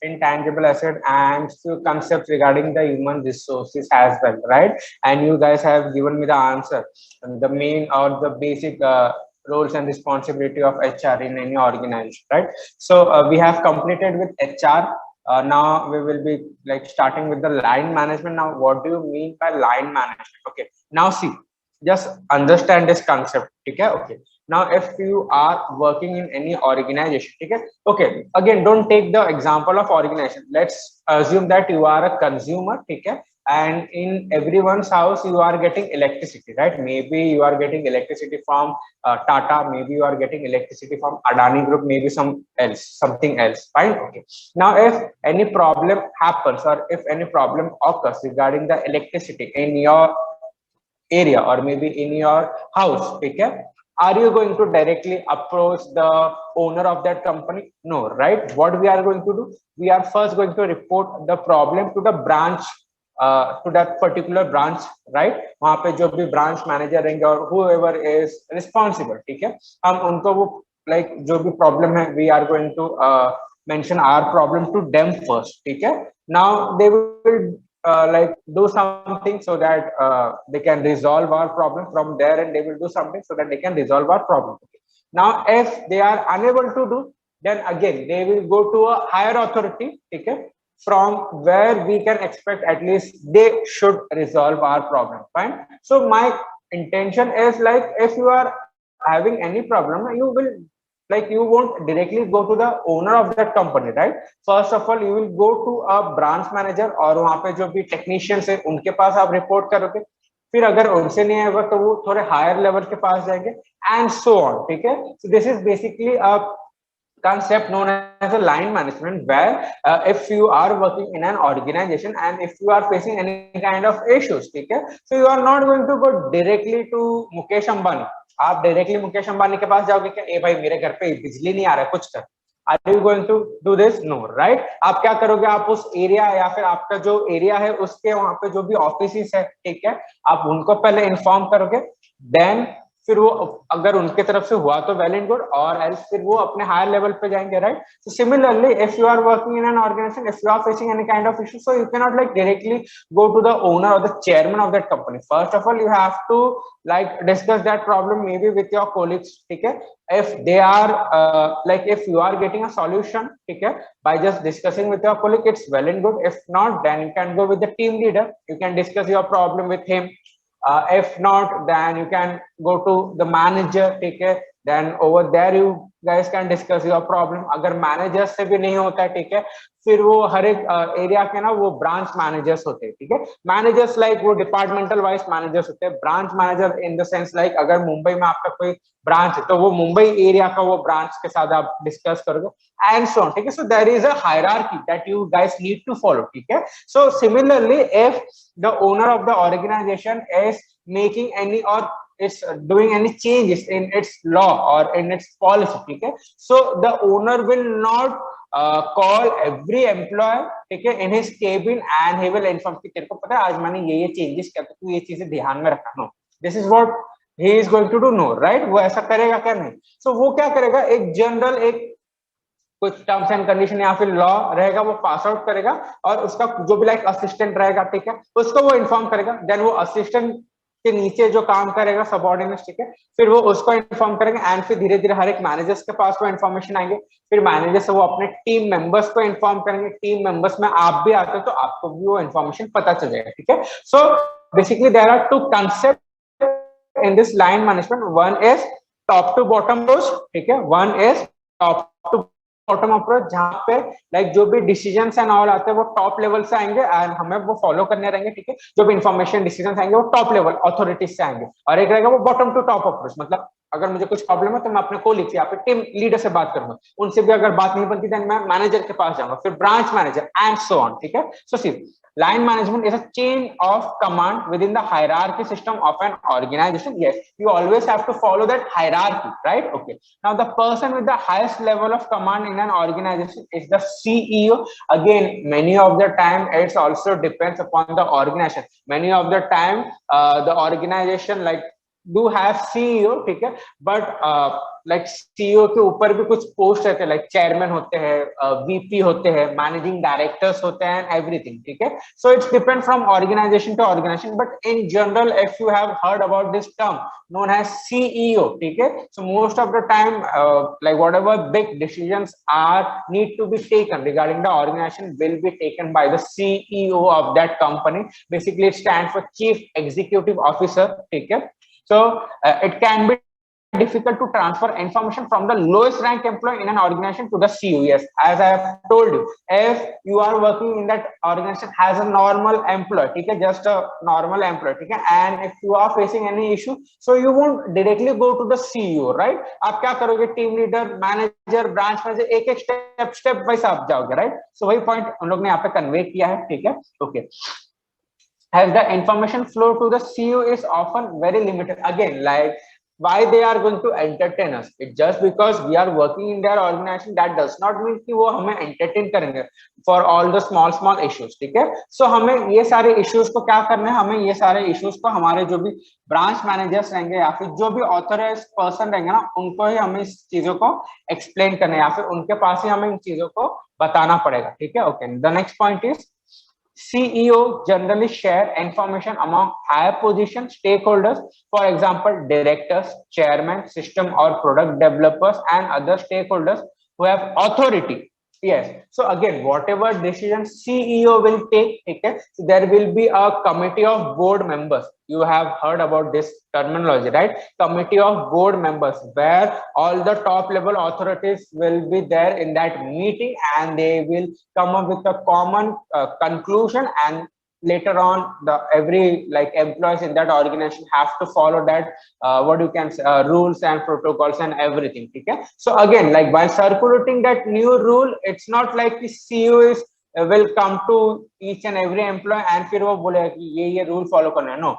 intangible asset, and few concepts regarding the human resources as well, right? And you guys have given me the answer, the main or the basic roles and responsibility of HR in any organization, right? So we have completed with HR. Now we will be like starting with the line management. Now, what do you mean by line management? Okay. Now see, just understand this concept. Okay. Okay. Now, if you are working in any organization, okay. Okay. Again, don't take the example of organization. Let's assume that you are a consumer. Okay, and in everyone's house you are getting electricity, right? Maybe you are getting electricity from Tata, maybe you are getting electricity from Adani Group, maybe something else, fine. Okay, now if any problem happens or if any problem occurs regarding the electricity in your area or maybe in your house, okay, are you going to directly approach the owner of that company? No, right? What we are going to do, we are first going to report the problem to the branch, to that particular branch, right? वहां पे जो भी branch manager रहेंगे और whoever is responsible, ठीक है, हम उनको वो like जो भी problem है, we are going to mention our problem to them first, ठीक है. Now they will like do something so that they can resolve our problem from there, and they will do something so that they can resolve our problem. Okay. Now, if they are unable to do, then again they will go to a higher authority, okay, from where we can expect at least they should resolve our problem. Fine. So my intention is like if you are having any problem, you will like you won't directly go to the owner of that company, right? First of all, you will go to a branch manager और वहां पे जो भी technicians है उनके पास आप report करोगे. फिर अगर उनसे नहीं आएगा तो वो थोड़े higher level के पास जाएंगे and so on. ठीक है. So this is basically a concept known as a line management, where if you are working in an organization and if you are facing any kind of issues, okay, so you are not going to go directly to Mukesh Ambani. आप directly Mukesh Ambani के पास जाओगे क्या, ए भाई मेरे घर पे बिजली नहीं आ रहा है, कुछ कर. Are you going to do this? No, right? आप क्या करोगे, आप उस एरिया या फिर आपका जो एरिया है उसके वहां पे जो भी ऑफिस है, ठीक है, आप उनको पहले इन्फॉर्म करोगे. देन फिर वो अगर उनके तरफ से हुआ तो वेल एंड गुड, और एल्स फिर वो अपने हायर लेवल पे जाएंगे, right? So similarly if you are working in an organisation, if you are facing any kind of issue, so you can not like directly go to the owner or the chairman of that company. First of all, you have to like discuss that problem maybe with your colleagues, okay? If they are like if you are getting a solution, okay, by just discussing with your colleague, it's well and good. If not, then you can go with the team leader, you can discuss your problem with him. If not, then you can go to the manager, ठीक है, then over there you guys can discuss your problem. अगर manager से भी नहीं होता है, ठीक है, फिर वो हर एक एरिया के ना वो ब्रांच मैनेजर्स होते हैं, ठीक है. मैनेजर्स लाइक वो डिपार्टमेंटल वाइज मैनेजर्स होते हैं. Branch manager in the sense like अगर मुंबई में आपका कोई ब्रांच है तो वो मुंबई एरिया का वो ब्रांच के साथ आप डिस्कस करोगे एंड सो ऑन, ठीक है. So there is a hierarchy that you guys need to follow, ठीक है. So similarly if the owner of the organization is making any or is doing any changes in its law or in its policy, ठीक है, so the owner will not call every employee, ठीक है, in his cabin and he will inform कि तेरे को पता है आज मैंने ये चेंजेस किया तो तू ये चीजें ध्यान में रखना. No, this is what he is going to do. No, right? वो ऐसा करेगा क्या? नहीं. so वो क्या करेगा, एक जनरल एक कुछ टर्म्स एंड कंडीशन या फिर लॉ रहेगा वो पास आउट करेगा और उसका जो भी लाइक असिस्टेंट रहेगा, ठीक है, उसको वो इन्फॉर्म करेगा. देन वो असिस्टेंट के नीचे जो काम करेगा सबऑर्डिनेट, ठीक है, फिर वो उसको इन्फॉर्म करेंगे एंड फिर धीरे धीरे हर एक मैनेजर्स के पास वो इन्फॉर्मेशन आएंगे. फिर मैनेजर से वो अपने टीम मेंबर्स को इन्फॉर्म करेंगे. टीम मेंबर्स में आप भी आते हो तो आपको भी वो इन्फॉर्मेशन पता चल जाएगा, ठीक है. So basically there are two concept in this line management. One is top to bottom approach, ठीक है. One is top to bottom approach, जहाँ पे लाइक जो भी डिसीजंस एंड ऑल आते हैं वो टॉप लेवल से आएंगे एंड हमें वो फॉलो करने रहेंगे, ठीक है. जो भी इंफॉर्मेशन डिसीजंस आएंगे वो टॉप लेवल अथॉरिटीज से आएंगे. और एक रहेगा वो बॉटम टू टॉप अप्रोच, मतलब अगर मुझे कुछ प्रॉब्लम है तो मैं अपने कोलीग या फिर टीम लीडर से बात करूंगा. उनसे भी अगर बात नहीं बनती देन मैं मैनेजर के पास जाऊंगा, फिर branch manager and so on, ठीक है. So C line management is a chain of command within the hierarchy system of an organization. Yes, you always have to follow that hierarchy, right? Okay, now the person with the highest level of command in an organization is the CEO. Again, many of the time it also depends upon the organization. Many of the time the organization like do have CEO, ठीक है, but like CEO के ऊपर भी कुछ post रहते हैं, like chairman होते हैं, वीपी होते हैं, मैनेजिंग डायरेक्टर्स होते हैं, एवरीथिंग, ठीक है. So it's depend from organisation to organisation, but in general if you have heard about this term known as CEO, ठीक है. So most of the time, like whatever big decisions are need to be taken regarding the organization will be taken by the CEO of that company. Basically, it stands for Chief Executive Officer, ठीक है. So it can be difficult to transfer information from the lowest rank employee in an organization to the CEO. Yes, as I have told you, if you are working in that organization as a normal employee, okay, just a normal employee, okay, and if you are facing any issue, so you won't directly go to the CEO, right? आप क्या करोगे? Team leader, manager, branch manager, एक एक step wise आप जाओगे, right? सो वही point उन लोग ने यहाँ पे कन्वे किया है, ठीक है. Okay. As the information flow to the CEO is often very limited. Again, like why they are going to entertain us? It just because we are working in their organization, that does not mean कि वो हमें entertain करेंगे for all the small issues, ठीक है. So हमें ये सारे issues को क्या करना है? हमें ये सारे issues को हमारे जो भी ब्रांच मैनेजर्स रहेंगे या फिर जो भी ऑथराइज्ड पर्सन रहेंगे ना, उनको ही हमें इस चीजों को एक्सप्लेन करना है या फिर उनके पास ही हमें इन चीजों को बताना पड़ेगा, ठीक है. Okay. The next point is CEO generally share information among higher position stakeholders, for example, directors, chairman, system or product developers, and other stakeholders who have authority. Yes. So again, whatever decision CEO will take, okay, so there will be a committee of board members. You have heard about this terminology, right? Committee of board members, where all the top level authorities will be there in that meeting, and they will come up with a common conclusion, and later on the every like employees in that organization have to follow that what you can say, rules and protocols and everything, okay. So again, like by circulating that new rule, it's not like the CEO is will come to each and every employee and फिर वो बोलेगा कि ये rule follow करना है. No,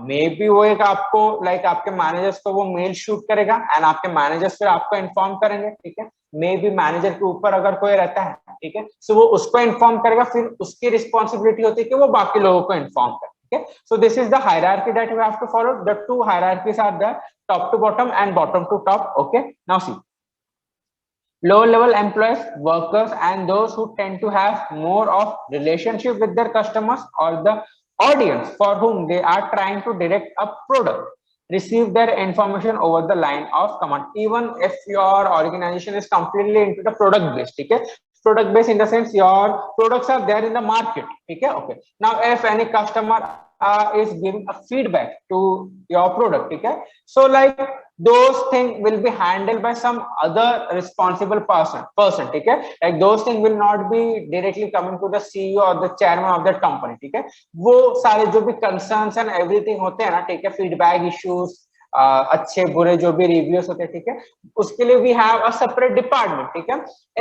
may be वो एक आपको लाइक आपके मैनेजर्स को वो मेल शूट करेगा एंड आपके मैनेजर्स फिर आपको इन्फॉर्म करेंगे, ठीक है. मे बी मैनेजर के ऊपर अगर कोई रहता है, ठीक है, सो वो उसको इन्फॉर्म करेगा, फिर उसकी रिस्पॉन्सिबिलिटी होती है कि वो बाकी लोगों को इन्फॉर्म करे, ठीक है. So this is the hierarchy that we have to follow. The two hierarchies are the top to bottom and bottom to top. Okay. Now see, lower level employees, workers, and those who tend to have more of relationship with their customers or the audience for whom they are trying to direct a product receive their information over the line of command. Even if your organization is completely into the product based, okay, product based in the sense your products are there in the market, okay. Okay. Now if any customer is giving a feedback to your product, okay, so like those things will be handled by some other responsible person, okay. Like those things will not be directly coming to the CEO or the chairman of that company, okay. वो सारे जो भी concerns and everything होते हैं ना, ठीक है, feedback issues, अच्छे बुरे जो भी रिव्यूज होते हैं, ठीक है, उसके लिए we have a separate department, ठीक है.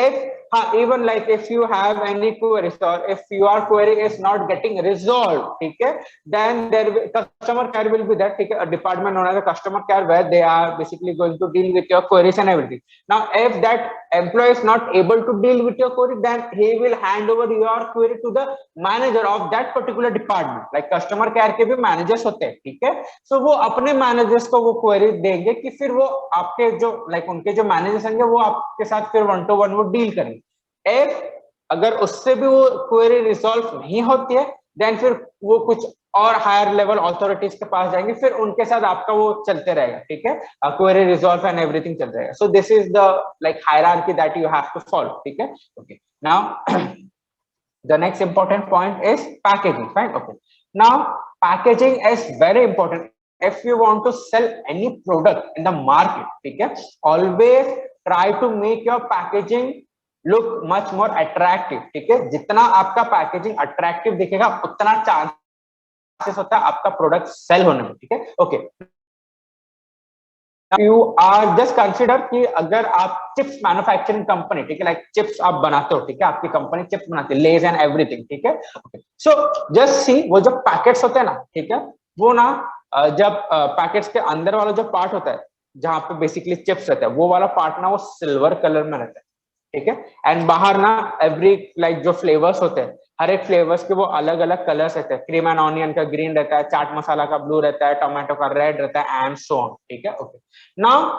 इफ हाँ, even like if you have any queries or if your query is not getting resolve, ठीक है, then there customer care will be that, ठीक है, a department known as a customer care where they are basically going to deal with your queries and everything. Now if that employee is not able to deal with your query, then he will hand over your query to the manager of that particular department. Like customer care के भी managers होते हैं, ठीक है, so वो अपने managers को वो query देंगे कि फिर वो आपके जो like उनके जो managers होंगे वो आपके साथ फिर one to one वो deal करेंगे. if अगर उससे भी वो query resolve नहीं होती है, then फिर वो कुछ और हायर लेवल अथॉरिटीज के पास जाएंगे, फिर उनके साथ आपका वो चलते रहेगा, ठीक है, क्वेरी रिजॉल्व एंड एवरीथिंग चल रहेगा. So this is the like hierarchy that you have to follow, ठीक है. Okay. Now the next important point is packaging, fine. Okay. Now packaging is very important if you want to sell any product in the market, ठीक है, always try to make your packaging look much more attractive, ठीक है. जितना आपका packaging attractive दिखेगा उतना chances होता है आपका प्रोडक्ट सेल होने में, ठीक है. Okay. You are just consider कि अगर आप चिप्स मैन्युफैक्चरिंग कंपनी, ठीक है, लाइक चिप्स आप बनाते हो, ठीक है, आपकी कंपनी चिप्स बनाती है, लेज एंड एवरीथिंग, ठीक है. ओके. सो जस्ट सी, वो जो पैकेट्स होते हैं ना, ठीक है, वो ना जब पैकेट्स के अंदर वाला जो पार्ट होता है जहां पे बेसिकली चिप्स रहता है, वो वाला पार्ट ना वो सिल्वर कलर में रहता है, ठीक है. एंड बाहर ना एवरी लाइक जो फ्लेवर्स होते हैं, हर एक फ्लेवर्स के वो अलग अलग कलर्स रहते हैं. क्रीम एंड ऑनियन का ग्रीन रहता है, चाट मसाला का ब्लू रहता है, टोमेटो का रेड रहता है, एंड सो ऑन, ठीक है. Okay. Now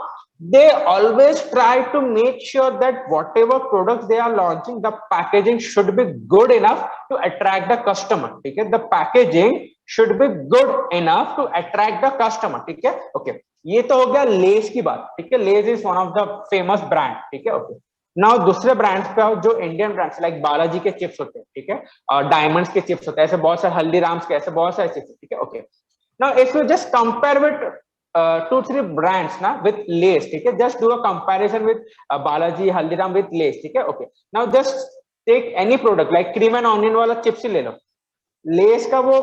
they always try to make sure that whatever products they are launching, the packaging should be good enough to attract the customer. ठीक है, the packaging should be good enough to attract the customer. ठीक है, okay, ये तो हो गया less की बात. ठीक है, less is one of the famous brand. ठीक है, ओके. नाउ दूसरे ब्रांड्स पे आओ जो इंडियन ब्रांड्स लाइक बालाजी के चिप्स होते हैं. ठीक है, और डायमंड्स के चिप्स होते हैं, ऐसे बहुत सारे हल्दीराम्स के ऐसे बहुत सारे चिप्स. ठीक है, okay. Now if you just compare with 2-3 brands ना with Lay's. ठीक है, just do a comparison with Balaji, Haldiram with Lay's. ठीक है, okay. Now just take any product like cream and onion वाला चिप्स ही ले लो. Lay's का वो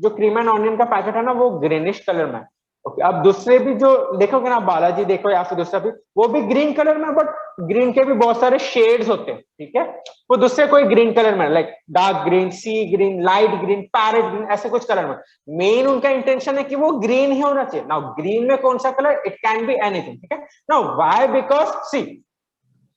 जो क्रीम एंड ऑनियन का पैकेट है ना, वो ग्रीनिश कलर में. ओके, अब दूसरे भी जो देखोगे ना, बालाजी देखो या फिर दूसरा भी, वो भी ग्रीन कलर में, बट ग्रीन के भी बहुत सारे शेड्स होते हैं. ठीक है, वो दूसरे कोई ग्रीन कलर में like dark green, sea green, light green, parrot green, ऐसे कुछ कलर में. मेन उनका इंटेंशन है कि वो ग्रीन ही होना चाहिए. नाउ ग्रीन में कौन सा colour, it can be anything. ठीक है, now why, because see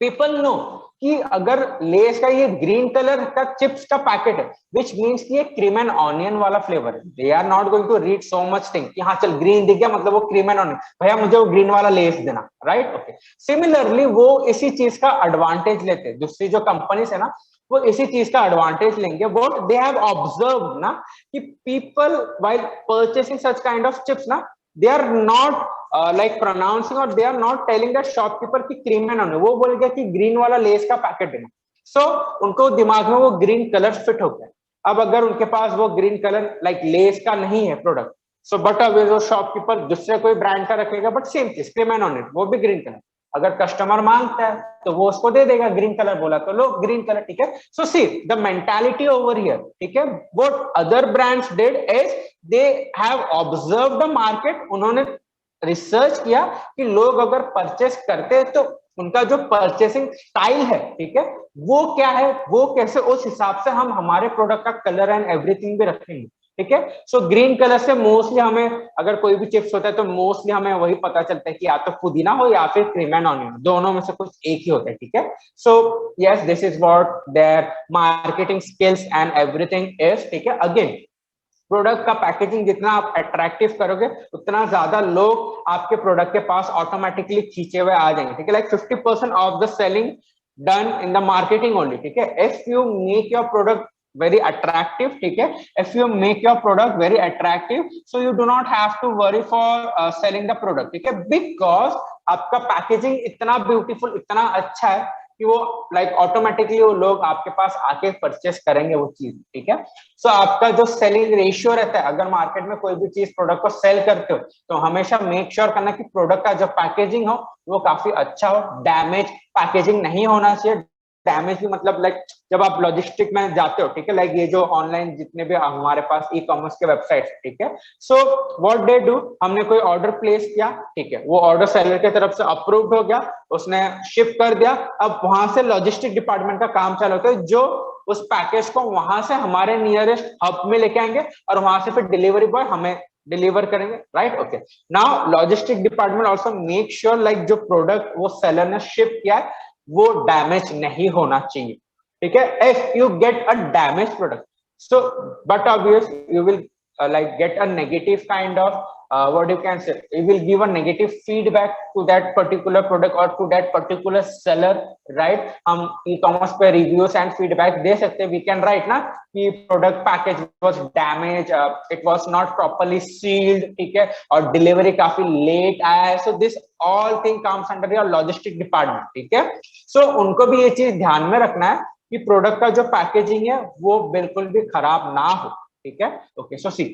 people know कि अगर लेस का ये ग्रीन कलर का चिप्स का पैकेट है, विच मीन्स कि ये क्रीम एंड ऑनियन वाला फ्लेवर है. They are not going to read so much thing कि हाँ चल ग्रीन दिख गया मतलब वो क्रीम एंड ऑनियन, भैया मुझे वो ग्रीन वाला लेस देना. Right, okay. सिमिलरली वो इसी चीज का एडवांटेज लेते हैं. दूसरी जो कंपनीज है ना, वो इसी चीज का एडवांटेज लेंगे. व्हाट दे हैव ऑब्जर्व ना, कि people while purchasing such kind of chips ना, they are not like pronouncing or they are not telling the shopkeeper कि क्रीम एंड ऑनियन. वो बोल गया कि ग्रीन वाला लेस का पैकेट देना. सो उनको दिमाग में वो ग्रीन कलर फिट हो गया. अब अगर उनके पास वो ग्रीन कलर लाइक लेस का नहीं है प्रोडक्ट, सो बट अब वो शॉपकीपर दूसरे कोई ब्रांड का रखेगा, बट सेम चीज क्रीम एंड ऑनियन, वो भी ग्रीन कलर. अगर कस्टमर मांगता है तो वो उसको दे देगा. ग्रीन कलर बोला तो लो ग्रीन कलर. ठीक है, so see the mentality over here. ठीक है, what other brands did is they have observe the market. उन्होंने रिसर्च किया कि लोग अगर परचेस करते हैं तो उनका जो परचेसिंग स्टाइल है, ठीक है, वो क्या है, वो कैसे, उस हिसाब से हम हमारे प्रोडक्ट का कलर एंड एवरीथिंग भी रखेंगे. ठीक है, सो ग्रीन कलर से मोस्टली हमें अगर कोई भी चिप्स होता है तो मोस्टली हमें वही पता चलता है कि या तो पुदीना हो या फिर क्रीम एंड ऑनियन, दोनों में से कुछ एक ही होता है. ठीक है, so yes, this is what their marketing skills and everything is. ठीक है, अगेन प्रोडक्ट का पैकेजिंग जितना आप अट्रैक्टिव करोगे, उतना ज्यादा लोग आपके प्रोडक्ट के पास ऑटोमेटिकली खींचे हुए आ जाएंगे. ठीक है, like 50% of the selling done in the marketing only. ठीक है, if you make your product very attractive. ठीक है, if you make your product very attractive, so you do not have to worry for selling the product. ठीक है, because आपका packaging इतना beautiful, इतना अच्छा है कि वो लाइक ऑटोमेटिकली वो लोग आपके पास आके परचेस करेंगे वो चीज. ठीक है, सो आपका जो सेलिंग रेशियो रहता है, अगर मार्केट में कोई भी चीज प्रोडक्ट को सेल करते हो तो हमेशा मेक श्योर करना कि प्रोडक्ट का जो पैकेजिंग हो वो काफी अच्छा हो. डैमेज पैकेजिंग नहीं होना चाहिए. डैमेज भी मतलब लाइक जब आप लॉजिस्टिक में जाते हो, ठीक है, लाइक ये जो ऑनलाइन जितने भी हमारे पास ई कॉमर्स के वेबसाइट, ठीक है, सो व्हाट दे डू, हमने कोई ऑर्डर प्लेस किया, ठीक है, वो ऑर्डर सेलर की तरफ से अप्रूव्ड हो गया, उसने शिप कर दिया. अब वहां से लॉजिस्टिक डिपार्टमेंट का काम चालू होता है, जो उस पैकेज को वहां से हमारे नियरेस्ट हब में लेके आएंगे और वहां से फिर डिलीवरी बॉय हमें डिलीवर करेंगे. Right, okay. Now logistic department also make sure like जो प्रोडक्ट वो सेलर ने शिप किया है वो डैमेज नहीं होना चाहिए. ठीक है, if you get a damage product, so but obvious you will like get a negative kind of what you can say, you will give a negative feedback to that particular product or to that particular seller. right, हम e-commerce पे reviews and feedback दे सकते हैं. we can write ना कि product package was damaged, it was not properly sealed, ठीक है, और delivery काफी late आया है. so this all thing comes under your logistic department. ठीक है, so उनको भी ये चीज ध्यान में रखना है कि प्रोडक्ट का जो पैकेजिंग है वो बिल्कुल भी खराब ना हो. ठीक है, okay. So see,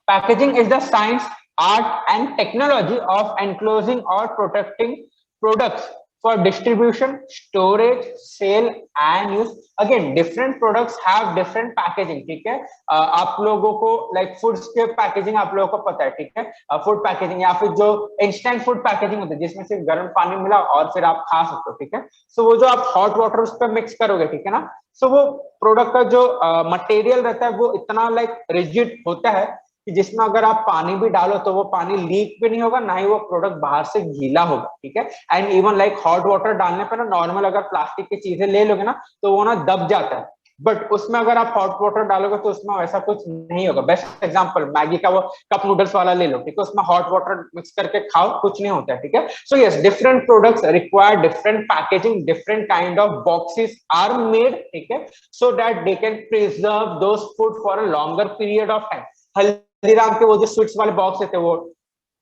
packaging is the science, art and technology of enclosing or protecting products for distribution, storage, sale and use. Again different products have different packaging. ठीक है, आप लोगों को लाइक फूड्स के पैकेजिंग आप लोगों को पता है. ठीक है, फूड पैकेजिंग या फिर जो इंस्टेंट फूड पैकेजिंग होता है जिसमें सिर्फ गर्म पानी मिला और फिर आप खा सकते हो. ठीक है, सो वो जो आप हॉट वाटर उस पर मिक्स करोगे, ठीक है ना, सो वो प्रोडक्ट का जो मटेरियल रहता है वो इतना लाइक रिजिड होता है कि जिसमें अगर आप पानी भी डालो तो वो पानी लीक भी नहीं होगा, ना ही वो प्रोडक्ट बाहर से गीला होगा. ठीक है, and even like hot water डालने पर ना, नॉर्मल अगर प्लास्टिक की चीजें ले लोगे ना तो वो ना दब जाता है. बट उसमें अगर आप हॉट वाटर डालोगे तो उसमें वैसा कुछ नहीं होगा। बेस्ट एग्जांपल मैगी का वो कप नूडल्स वाला ले लो, ठीक है, उसमें हॉट वाटर मिक्स करके खाओ, कुछ नहीं होता है, ठीक है। So yes, different products require different packaging, different kind of boxes are made, ठीक है, so that they can preserve those food for a longer period of time. Haldiram के वो जो स्वीट्स वाले बॉक्स रहते हैं वो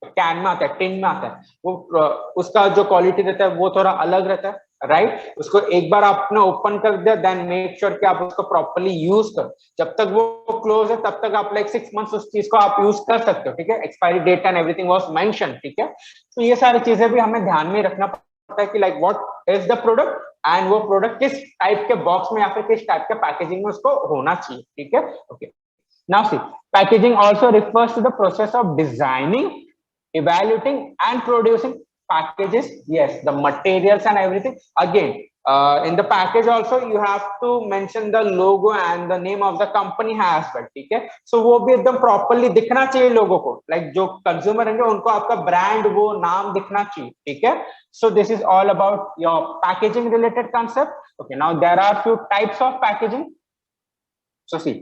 कैन में आता है, टिन में आता है, वो उसका जो क्वालिटी रहता है वो थोड़ा अलग रहता है, राइट। उसको एक बार आपने ओपन कर दिया, देन मेक श्योर कि आप उसको प्रॉपर्ली यूज करो। जब तक वो क्लोज है तब तक आप लाइक 6 मंथ्स उस चीज को आप यूज कर सकते हो, ठीक है। Expiry date and everything was mention, ठीक है। तो ये सारी चीजें भी हमें ध्यान में रखना पड़ता है कि like what is the product and वो प्रोडक्ट किस टाइप के बॉक्स में या फिर किस टाइप के पैकेजिंग में उसको होना चाहिए, ठीक है। Okay, now see, packaging also refers to the process of designing, evaluating and producing packages. Yes, the materials and everything. Again, in the package also you have to mention the logo and the name of the company as well, ठीक है। so वो भी एकदम properly दिखना चाहिए लोगों को, like जो consumer रहेंगे उनको आपका brand वो नाम दिखना चाहिए, ठीक है। so this is all about your packaging related concept. Okay, now there are few types of packaging. So see,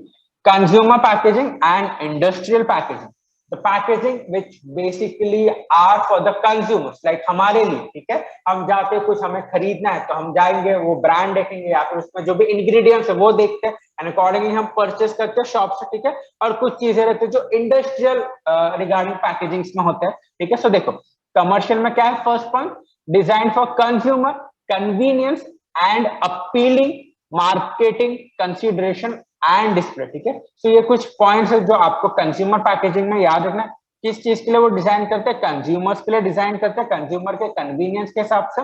consumer packaging and industrial packaging. The packaging which basically are for the consumers, like हमारे लिए, ठीक है। हम जाते कुछ हमें खरीदना है तो हम जाएंगे, वो ब्रांड देखेंगे या फिर उसमें जो भी इंग्रेडिएंट्स है वो देखते हैं एंड अकॉर्डिंगली हम परचेस करते हैं शॉप से, ठीक है। और कुछ चीजें रहती है जो इंडस्ट्रियल रिगार्डिंग पैकेजिंग में होते हैं, ठीक है। सो देखो, कमर्शियल में क्या है, first point, design for consumer, convenience and appealing marketing consideration and display, ठीक है। तो ये कुछ पॉइंट्स है जो आपको कंज्यूमर पैकेजिंग में याद रखना है। किस चीज के लिए वो डिजाइन करते हैं, कंज्यूमर्स के लिए डिजाइन करते हैं, कंज्यूमर के कन्वीनियंस के हिसाब से।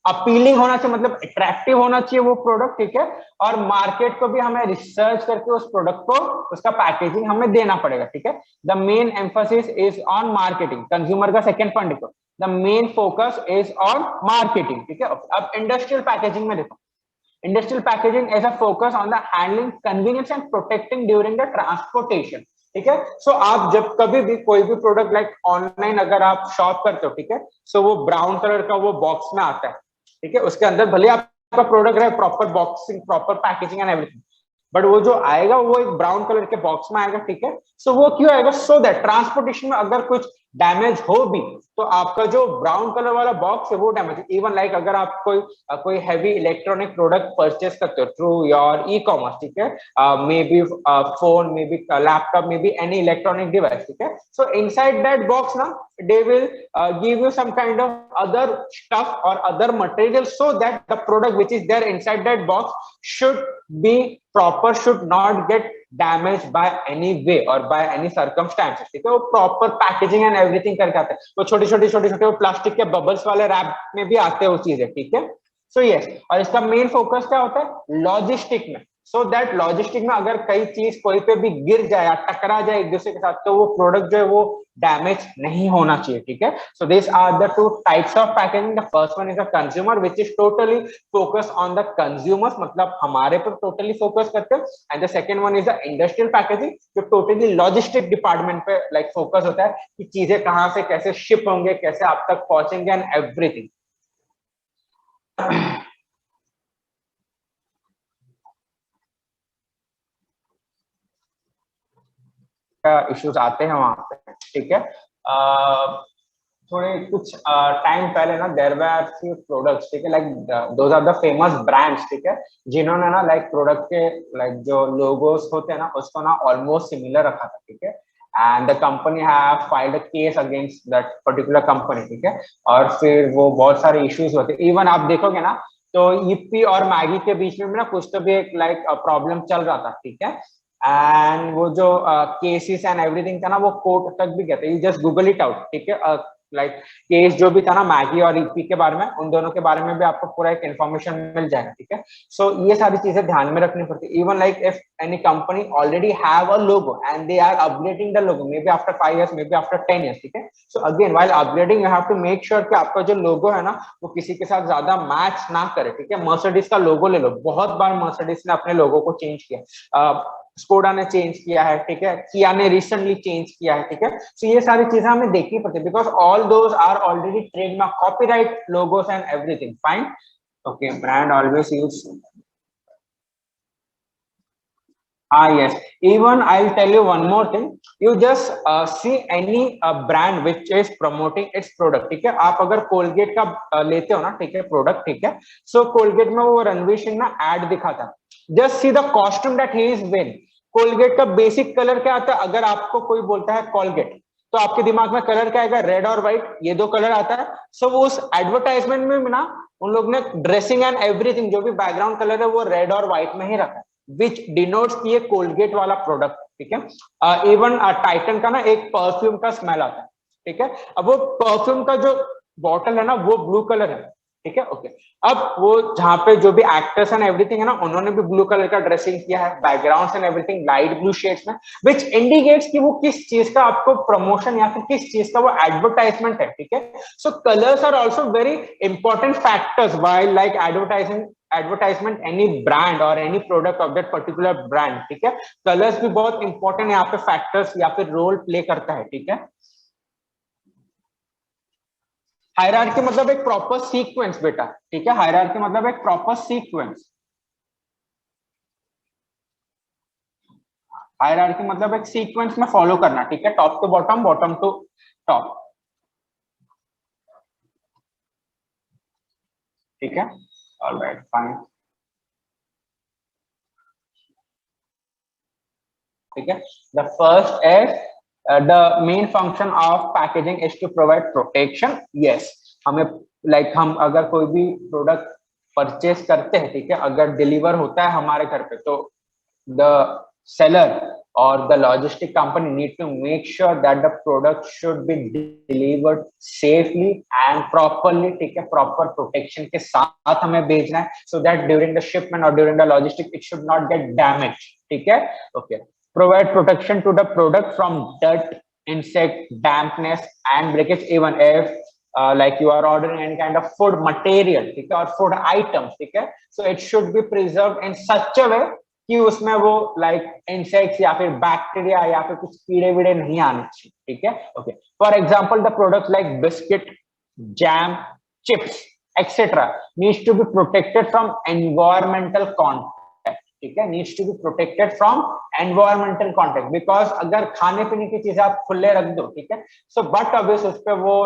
अपीलिंग होना चाहिए, मतलब अट्रैक्टिव होना चाहिए वो प्रोडक्ट, ठीक है। और मार्केट को भी हमें रिसर्च करके उस प्रोडक्ट को, उसका पैकेजिंग हमें देना पड़ेगा, ठीक है। The main emphasis is on marketing, consumer का सेकंड पॉइंट देखो, the main focus is on marketing, ठीक है। अब इंडस्ट्रियल पैकेजिंग में देखो, industrial packaging as a focus on the handling, convenience and protecting during the transportation, ठीक है। सो आप जब कभी भी कोई भी प्रोडक्ट लाइक ऑनलाइन अगर आप शॉप करते हो, ठीक है, सो वो ब्राउन कलर का वो बॉक्स में आता है, ठीक है। उसके अंदर भले आपका प्रोडक्ट रहे proper boxing, proper packaging and everything, but वो जो आएगा वो एक ब्राउन कलर के बॉक्स में आएगा, ठीक है। सो वो क्यों आएगा, सो दैट ट्रांसपोर्टेशन में अगर कुछ डैमेज हो भी तो आपका जो ब्राउन कलर वाला बॉक्स है वो डैमेज, इवन लाइक अगर आप कोई हैवी इलेक्ट्रॉनिक प्रोडक्ट परचेस करते हो थ्रू योर ई कॉमर्स, ठीक है, may be phone, may be laptop, may be any electronic device, ठीक है। सो इनसाइड दैट बॉक्स ना they will give you some kind of other stuff or other material so that the product which is there inside that box should be proper, should not get damaged by any way or by any circumstances, ठीक है। वो proper packaging and everything करके आते हैं, वो छोटे छोटे वो प्लास्टिक के बबल्स वाले रैप में भी आते हैं वो चीजें, ठीक है। सो यस, और इसका मेन फोकस क्या होता है, लॉजिस्टिक में, सो दैट लॉजिस्टिक में अगर कई चीज कोई पे भी गिर जाए या टकरा जाए एक दूसरे के साथ तो वो प्रोडक्ट जो है वो डैमेज नहीं होना चाहिए, ठीक है। So this are the two types of packaging. The first one is the consumer which is totally focus on the consumers, मतलब हमारे पर टोटली फोकस करते हैं। And the second one is the industrial packaging जो totally logistic department पे like focus होता है कि चीजें कहाँ से कैसे शिप होंगे, कैसे आप तक पहुंचेंगे एंड एवरीथिंग। इश्यूज आते हैं वहां पे, ठीक है। थोड़े कुछ टाइम पहले ना देयर वर फ्यू प्रोडक्ट्स, ठीक है, like those are the famous brands, ठीक है, जिन्होंने ना लाइक प्रोडक्ट के लाइक जो लोगोस होते हैं ना उसको ना ऑलमोस्ट सिमिलर रखा था, ठीक है। And the company have filed a case against that particular company, ठीक है। और फिर वो बहुत सारे इश्यूज होते, इवन आप देखोगे ना तो ईपी और मैगी के बीच में ना कुछ तो भी एक लाइक प्रॉब्लम चल रहा था, ठीक है। एंड वो जो केसेस एंड एवरीथिंग था ना वो कोर्ट तक भी गया था, you just Google it out, ठीक है। लाइक केस जो भी था ना मैगी और ईपी के बारे में, उन दोनों के बारे में भी आपको पूरा एक इन्फॉर्मेशन मिल जाएगा, ठीक है। सो ये सारी चीजें ध्यान में रखनी पड़ती है। Even like if any company already have a logo and they are upgrading the logo maybe after 5 years, maybe after 10 years, ठीक है। So again while upgrading you have to make sure कि आपका जो लोगो है ना वो किसी के साथ ज्यादा मैच ना करे, ठीक है। मर्सिडीज का लोगो ले लो, बहुत बार मर्सिडीज ने अपने लोगो को चेंज किया, स्कोडा ने चेंज किया है, ठीक है, किया ने रिसेंटली चेंज किया है, ठीक है। सो ये सारी चीजें हमें देखनी पड़ती है because all those are already trademark, copyright logos and everything, fine. Okay, brand always use Yes. Even I'll tell you one more thing. You just see any brand which is promoting its product. ठीक है, आप अगर Colgate का लेते हो ना, ठीक है, प्रोडक्ट, ठीक है, सो कोलगेट में वो रणवीर सिंह ना एड दिखाता, just see the costume that he is wearing. Colgate का बेसिक कलर क्या आता है? अगर आपको कोई बोलता है कोलगेट, तो आपके दिमाग में कलर क्या आएगा? रेड और व्हाइट, ये दो कलर आता है। सो वो उस एडवर्टाइजमेंट में ना उन लोग ने ड्रेसिंग एंड एवरीथिंग, जो भी बैकग्राउंड कलर है वो रेड और व्हाइट में ही रखा है, विच डिनोट्स की ये कोलगेट वाला प्रोडक्ट, ठीक है। इवन टाइटन का ना एक परफ्यूम का स्मेल आता है, ठीक है। अब वो परफ्यूम का जो बॉटल है ना वो ब्लू कलर है, ठीक है, ओके। अब वो जहाँ पे जो भी एक्टर्स एंड एवरीथिंग है ना, उन्होंने भी ब्लू कलर का ड्रेसिंग किया है, background and everything light blue shades में, विच इंडिकेट्स कि वो किस चीज का आपको प्रमोशन या फिर किस चीज का वो एडवर्टाइजमेंट है, ठीक है। So colours are also very important factors while like advertisement any brand or any product of that particular brand, ठीक है। कलर्स भी बहुत इंपॉर्टेंट यहाँ पे फैक्टर्स या फिर रोल प्ले करता है, ठीक है। हायरार्की मतलब एक प्रॉपर सीक्वेंस बेटा, ठीक है। हायरार्की मतलब एक प्रॉपर सीक्वेंस। हायरार्की मतलब एक सीक्वेंस में फॉलो करना, ठीक है, top to bottom, bottom to top, ठीक है। ऑलराइट, फाइन, ठीक है। The first is the main function of packaging is to provide protection. Yes, हमें हम अगर कोई भी प्रोडक्ट परचेस करते हैं, ठीक है, अगर डिलीवर होता है हमारे घर पे, तो the seller or the logistic company need to make sure that the product should be delivered safely and properly, ठीक है, proper protection के साथ हमें भेजना है, so that during the shipment or during the logistic it should not get damaged, ठीक है, okay। Provide protection to the product from dirt, insect, dampness and breakage, even if like you are ordering any kind of food material, ठीक है, or food items, ठीक है, so it should be preserved in such a way कि उसमें वो insects या फिर bacteria या फिर कुछ कीड़े वीड़े नहीं आने चाहिए, ठीक है, okay. For example the product like biscuit, jam, chips etcetera needs to be protected from environmental contact, ठीक है, needs to be protected from environmental contact, because अगर खाने पीने की चीजें आप खुले रख दो, ठीक है, सो बट ऑब्वियस उस पर वो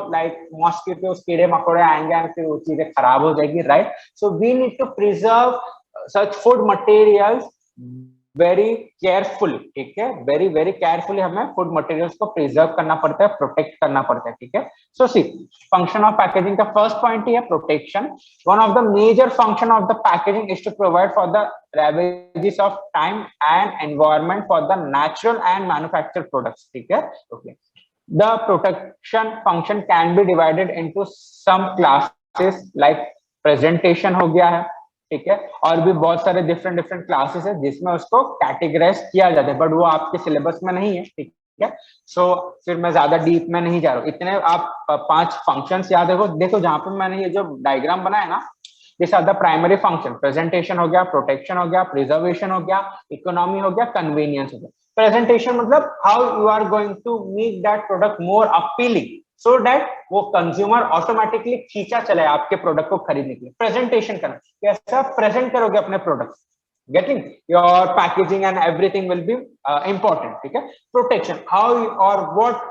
मॉस्किटो कीड़े मकोड़े आएंगे और फिर वो चीजें खराब हो जाएगी, right. So we need to preserve such food materials very carefully, ठीक है, वेरी वेरी केयरफुली हमें फूड मटेरियल्स को प्रिजर्व करना पड़ता है, प्रोटेक्ट करना पड़ता है, ठीक है। So see function of packaging का फर्स्ट पॉइंट ही है protection. One of the major function of the packaging is to provide for the ravages of time and environment for the natural and manufactured products, ठीक है, okay. The protection function can be divided into some classes like presentation हो गया है, ठीक है, और भी बहुत सारे डिफरेंट डिफरेंट क्लासेस है जिसमें उसको कैटेगराइज किया जाता है, बट वो आपके सिलेबस में नहीं है, ठीक है। सो फिर मैं ज्यादा डीप में नहीं जा रहा हूँ, इतने आप 5 फंक्शंस याद रखो। देखो जहां पे मैंने ये जो डायग्राम बनाया ना, this are the primary function. Presentation हो गया, प्रोटेक्शन हो गया, प्रिजर्वेशन हो गया, इकोनॉमी हो गया, कन्वीनियंस हो गया। प्रेजेंटेशन मतलब how you are going to make that product more appealing so that वो कंज्यूमर ऑटोमेटिकली खींचा चले आपके प्रोडक्ट को खरीदने के लिए। प्रेजेंटेशन करना, कैसा प्रेजेंट करोगे अपने product, getting your packaging and everything will be important, ठीक है। Protection, how or what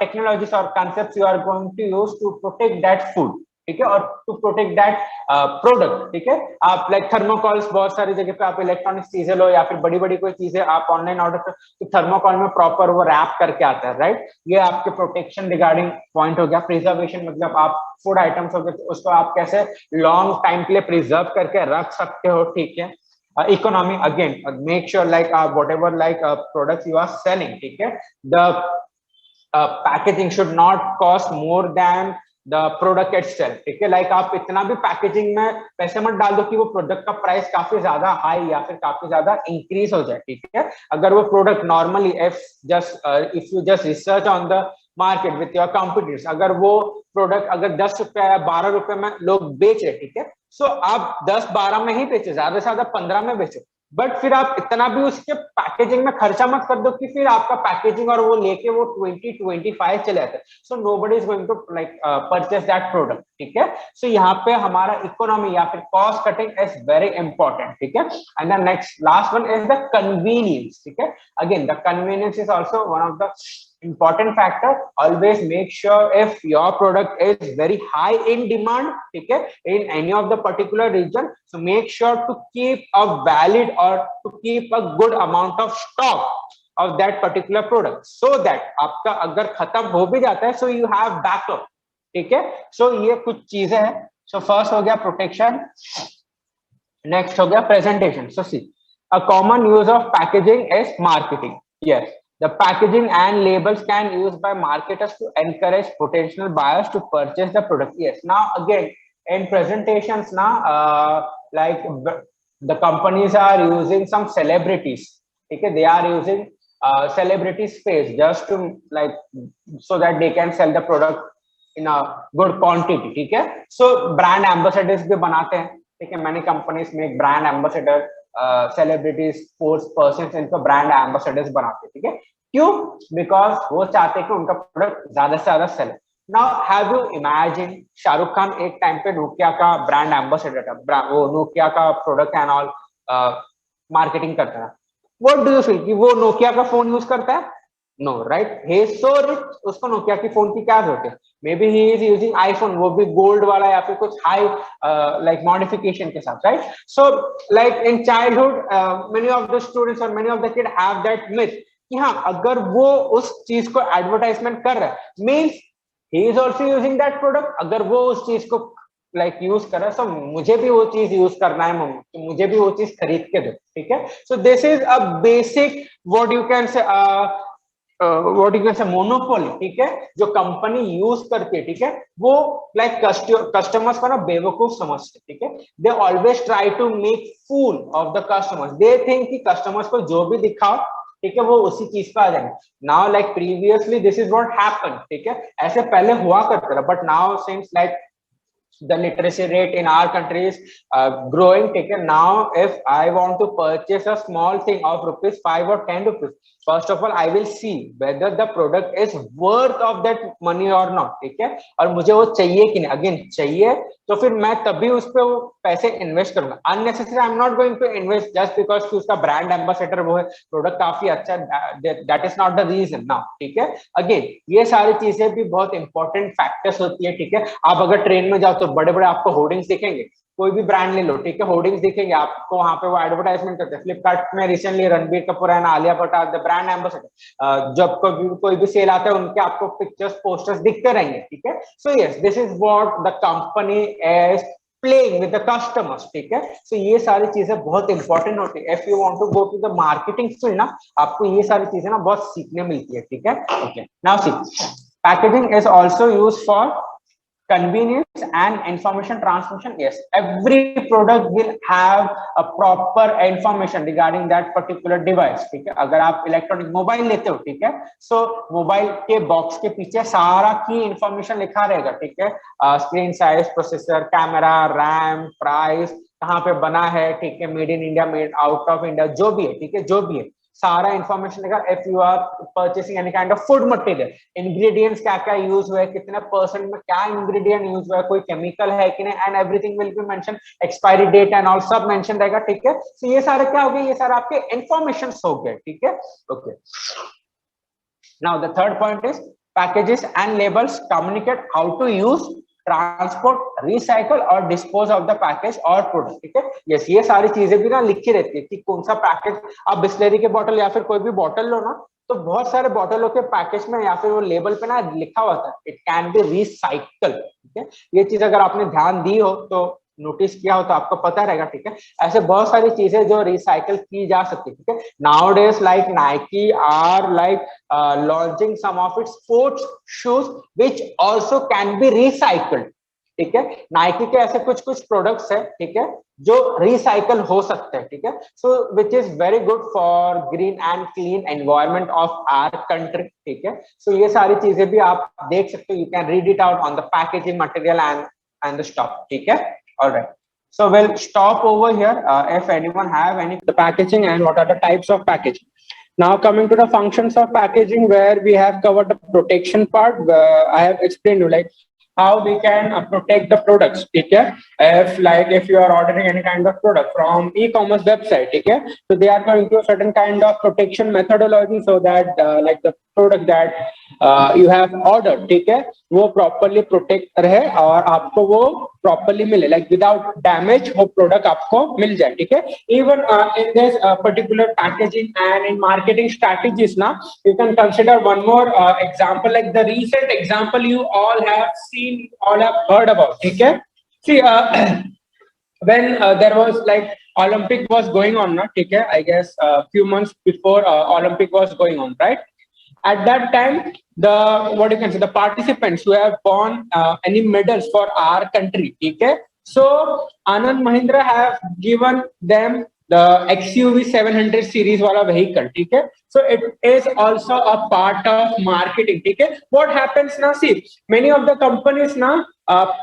technologies or concepts you are going to use to protect that food, ठीक है, और टू प्रोटेक्ट दैट प्रोडक्ट, ठीक है। आप थर्मोकॉल्स, बहुत सारी जगह पे आप इलेक्ट्रॉनिक चीजें लो या फिर बड़ी बड़ी कोई चीजें आप ऑनलाइन ऑर्डर कर, तो थर्मोकॉल में प्रॉपर वो रैप करके आता है, राइट। ये आपके प्रोटेक्शन रिगार्डिंग पॉइंट हो गया। प्रिजर्वेशन मतलब आप फूड आइटम्स हो गए तो उसको आप कैसे लॉन्ग टाइम के लिए प्रिजर्व करके रख सकते हो, ठीक है। Economy, again, make sure whatever products you are selling, ठीक है, the packaging should not cost more than the product itself, ठीक है। आप इतना भी पैकेजिंग में पैसे मत डाल दो कि वो प्रोडक्ट का प्राइस काफी ज्यादा हाई या फिर काफी ज्यादा इंक्रीज हो जाए, ठीक है। अगर वो product normally if you just research on the market with your competitors, अगर वो प्रोडक्ट अगर 10 रुपए या 12 रुपए में लोग बेच रहे, ठीक है, सो आप 10-12 में ही बेचो, ज्यादा से ज्यादा 15 में बेचो, बट फिर आप इतना भी उसके पैकेजिंग में खर्चा मत कर दो कि फिर आपका पैकेजिंग और वो लेके वो 20-25 चले जाते हैं। So nobody is going to like purchase that product, ठीक है। सो यहाँ पे हमारा इकोनॉमी या फिर cost cutting is very important, ठीक है। And the next last one is the convenience, ठीक है। Again the convenience is also one of the important factor. Always make sure if your product is very high in demand, okay, in any of the particular region, so make sure to keep a valid or to keep a good amount of stock of that particular product, so that आपका अगर खत्म हो भी जाता है so you have backup, ठीक है। so ये कुछ चीजें हैं। so first हो गया प्रोटेक्शन, नेक्स्ट हो गया presentation. so see, a common use of packaging is marketing. Yes, the packaging and labels can used by marketers to encourage potential buyers to purchase the product. Yes, now again in presentations now, like the companies are using some celebrities, okay, they are using celebrities face just to like so that they can sell the product in a good quantity, ठीक है। so brand ambassadors भी बनाते हैं, ठीक है। many companies make brand ambassador, celebrities, sports person इनको brand ambassadors बनाते हैं, ठीक है। क्यों? बिकॉज वो चाहते हैं कि उनका प्रोडक्ट ज्यादा से ज्यादा sale. Now have you imagine Shahrukh Khan एक टाइम पे नोकिया का ब्रांड एम्बेसडर था, वो नोकिया का प्रोडक्ट एंड ऑल मार्केटिंग करता था। व्हाट डू यू फील कि वो नोकिया का फोन यूज करता है? No, right, he is so rich, उसको नोकिया की फोन की क्या जरूरत है। Maybe he is using iPhone, वो भी गोल्ड वाला या फिर कुछ हाई लाइक मॉडिफिकेशन के साथ, right. So like in childhood many of the students और many of the kid have that myth कि हाँ, अगर वो उस चीज को एडवर्टाइजमेंट कर रहा है means he is also using that product. अगर वो उस चीज को लाइक यूज कर रहा है, सो मुझे भी वो चीज यूज करना है मम्मी, तो मुझे भी वो चीज खरीद के दो, ठीक है। So this is a basic what you can say what you can say monopoly, ठीक है, जो कंपनी यूज करती है, ठीक है। वो लाइक कस्टमर्स को ना बेवकूफ समझते, ठीक है। They always try to make fool of the customers. They think कि कस्टमर्स को जो भी दिखाओ, ठीक है, वो उसी चीज पे आ जाएंगे। Now like previously this is what happened, ठीक है, ऐसे पहले हुआ करता था, but now since like the literacy rate in our country is growing, okay, now if I want to purchase a small thing of rupees 5 or 10 rupees, first of all I will see whether the product is worth of that money or not, ठीक है, और मुझे वो चाहिए कि नहीं। Again चाहिए तो फिर मैं तभी उस पे वो पैसे इन्वेस्ट करूंगा। Unnecessary I am not going to invest just because कि उसका ब्रांड एम्बेसडर वो है, प्रोडक्ट काफी अच्छा, that is not the reason now, ठीक है। अगेन ये सारी चीजें भी बहुत इंपॉर्टेंट फैक्टर्स होती है, ठीक है। आप अगर ट्रेन में जाओ तो बड़े बड़े आपको होर्डिंग्स दिखेंगे, कोई भी ब्रांड ले लो, ठीक है, होर्डिंग्स दिखेंगे आपको, वहां पे वो एडवर्टाइजमेंट करते हैं। फ्लिपकार्ट में recently Ranbir Kapoor and Alia Bhatt the brand ambassador, जब कोई भी सेल आता है उनके आपको पिक्चर्स पोस्टर्स दिखते रहेंगे, ठीक है। So yes, this is what the company is playing with the customers, ठीक है। सो ये सारी चीजें बहुत इंपॉर्टेंट होती है। If you want to go to the marketing field ना, आपको ये सारी चीजें ना बहुत सीखने मिलती है, ठीक है। Okay, now C, packaging is also used for convenience and information transmission. Yes, every product will have a proper information regarding that particular device, ठीक है। अगर आप इलेक्ट्रॉनिक मोबाइल लेते हो, ठीक है, सो मोबाइल के बॉक्स के पीछे सारा की इंफॉर्मेशन लिखा रहेगा, ठीक है। Screen size, processor, camera, RAM, price, कहाँ पे बना है, ठीक है, made in India, made out of India, जो भी है, ठीक है, जो भी है सारा इंफॉर्मेशन लेगा। If you are purchasing any kind of food material, ingredients क्या क्या यूज हुआ है, कितने परसेंट में क्या इंग्रेडिएंट यूज हुआ है, कोई केमिकल है कि नहीं, and everything will be mention, expiry date and all सब मेंशन रहेगा, ठीक है। सो ये सारे क्या हो गए, ये सारे आपके इंफॉर्मेशन हो गए, ठीक है। Okay, now the third point is packages and labels communicate how to use, transport, recycle और डिस्पोज ऑफ द पैकेज और प्रोडक्ट, ठीक है। यस, ये सारी चीजें भी ना लिखी रहती है कि कौन सा पैकेज, आप बिस्लरी के बॉटल या फिर कोई भी बॉटल लो ना, तो बहुत सारे बॉटलों के पैकेज में या फिर वो लेबल पे ना लिखा हुआ था इट कैन बी रिसाइकल, ठीक है। ये चीज अगर आपने ध्यान दी हो तो नोटिस किया हो तो आपको पता रहेगा, ठीक है। ऐसे बहुत सारी चीजें जो रिसाइकल की जा सकती है, ठीक है। Nowadays like Nike are like launching some of its sports shoes which also can be recycled, ठीक है। नाइकी के ऐसे कुछ कुछ प्रोडक्ट्स है, ठीक है, जो रिसाइकल हो सकते हैं, ठीक है। So which is very good for green and clean environment of our country, ठीक है। सो ये सारी चीजें भी आप देख सकते हो, you can read it out on the packaging material and the stock, ठीक है। Alright, So we'll stop over here. If anyone have any the packaging and what are the types of packaging. Now coming to the functions of packaging, where we have covered the protection part. I have explained you like how we can protect the products. Okay, if you are ordering any kind of product from e-commerce website, okay, so they are going to a certain kind of protection methodology so that like the product that you have ordered, ठीक है, वो properly protect रहे और आपको वो properly मिले, like without damage वो product आपको मिल जाए, ठीक है. Even in this particular packaging and in marketing strategies, now you can consider one more example, like the recent example you all have seen, all have heard about, ठीक है. See, when there was like Olympic was going on, na, ठीक है, I guess a few months before Olympic was going on, right? At that time, the what you can say, the participants who have won any medals for our country, okay, so Anand Mahindra have given them the XUV 700 series wala vehicle, okay, so it is also a part of marketing, okay. What happens now, see, many of the companies now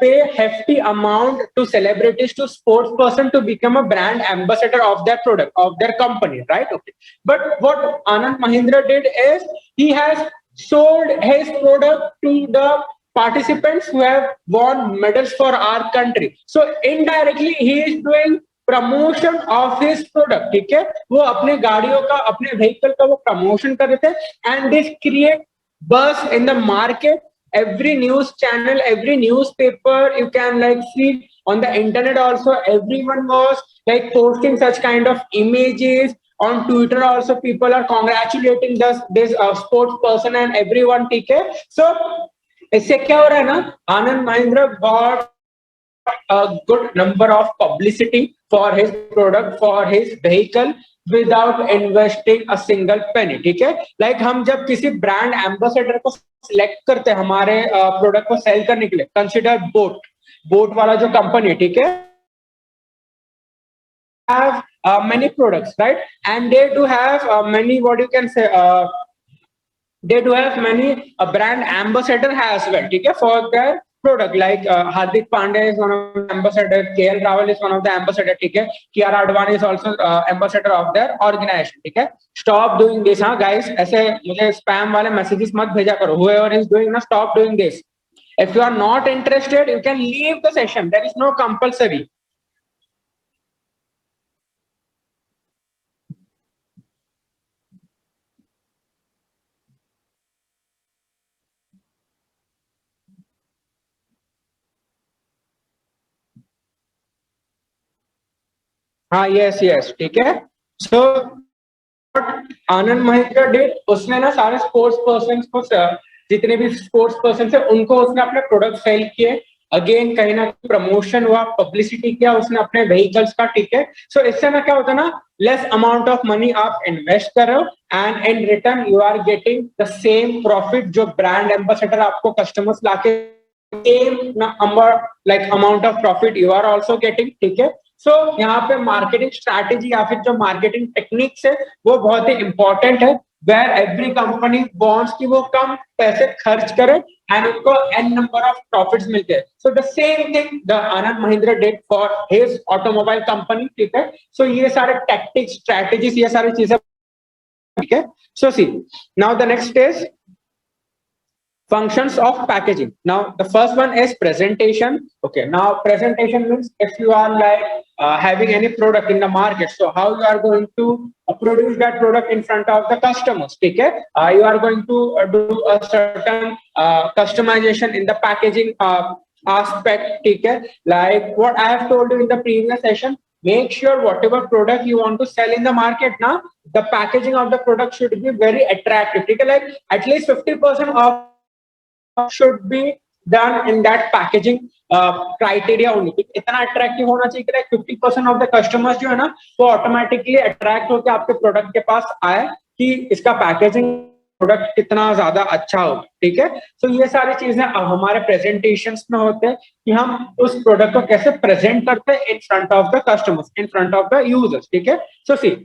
pay hefty amount to celebrities, to sports person to become a brand ambassador of their product, of their company, right? Okay, but what Anand Mahindra did is he has sold his product to the participants who have won medals for our country. So indirectly he is doing promotion of his product, ठीक है, वो अपने गाड़ियों का, अपने vehicle का वो promotion कर रहे थे. एंड दिस क्रिएट बस इन the market. Every news channel, every newspaper, you can like see on the internet also, everyone was like posting such kind of images. On Twitter also people are congratulating this sports person and everyone, ठीक है. So इससे क्या हो रहा है ना, Anand Mahindra got a good number of publicity for his product, for his vehicle, without investing a single penny, ठीक है. लाइक हम जब किसी ब्रांड एम्बेसडर को सिलेक्ट करते हैं हमारे प्रोडक्ट को सेल करने के लिए, कंसिडर बोट वाला जो कंपनी, ठीक है, have many products, right? And they do have many, what you can say, they do have many brand ambassador as well, okay, for their product. Like Hardik Pandya is one of the ambassador, KL Rawal is one of the ambassador, okay, Kiara Advani is also ambassador of their organization, okay. Stop doing this, huh, guys. ऐसे मुझे spam वाले messages मत भेजा करो. Whoever is doing ना, stop doing this. If you are not interested, you can leave the session. There is no compulsory. हाँ, yes, ठीक है. So आनंद महिंद्रा डिड, उसने ना सारे स्पोर्ट्स पर्सन को, जितने भी स्पोर्ट्स पर्सन थे उनको उसने अपने प्रोडक्ट सेल किए. अगेन कहीं ना प्रमोशन हुआ, पब्लिसिटी किया उसने अपने व्हीकल्स का, ठीक है. सो इससे ना क्या होता है ना, लेस अमाउंट ऑफ मनी आप इन्वेस्ट कर रहे हो and in return you are getting the same profit जो ब्रांड एम्बेसडर आपको कस्टमर्स लाके same number like amount of profit you are also getting, ठीक है. सो यहाँ पे मार्केटिंग स्ट्रैटेजी या फिर जो मार्केटिंग टेक्निक्स है वो बहुत ही इंपॉर्टेंट है, वेयर एवरी कंपनी वांट्स कि वो कम पैसे खर्च करे एंड उनको एन नंबर ऑफ प्रॉफिट्स मिलते हैं. So the same thing the Anand Mahindra did for his automobile company, ठीक है. सो ये सारे टैक्टिक्स, स्ट्रैटेजीज, ये सारी चीजें, ठीक है. So see now the next is functions of packaging. Now the first one is presentation. Okay, now presentation means if you are like having any product in the market, so how you are going to produce that product in front of the customers, okay. You are going to do a certain customization in the packaging aspect, okay. Like what I have told you in the previous session, make sure whatever product you want to sell in the market now, the packaging of the product should be very attractive, okay. Like at least 50% of should be done in that packaging criteria only. इतना attractive होना चाहिए कि 50% of the customers जो है ना वो automatically attract होकर आपके प्रोडक्ट के पास आए कि इसका पैकेजिंग, प्रोडक्ट कितना ज्यादा अच्छा हो, ठीक है. तो ये सारी चीजें हमारे प्रेजेंटेशंस में होते हैं कि हम उस प्रोडक्ट को कैसे प्रेजेंट करते हैं in front of the customers, in front of the users, ठीक है. So C,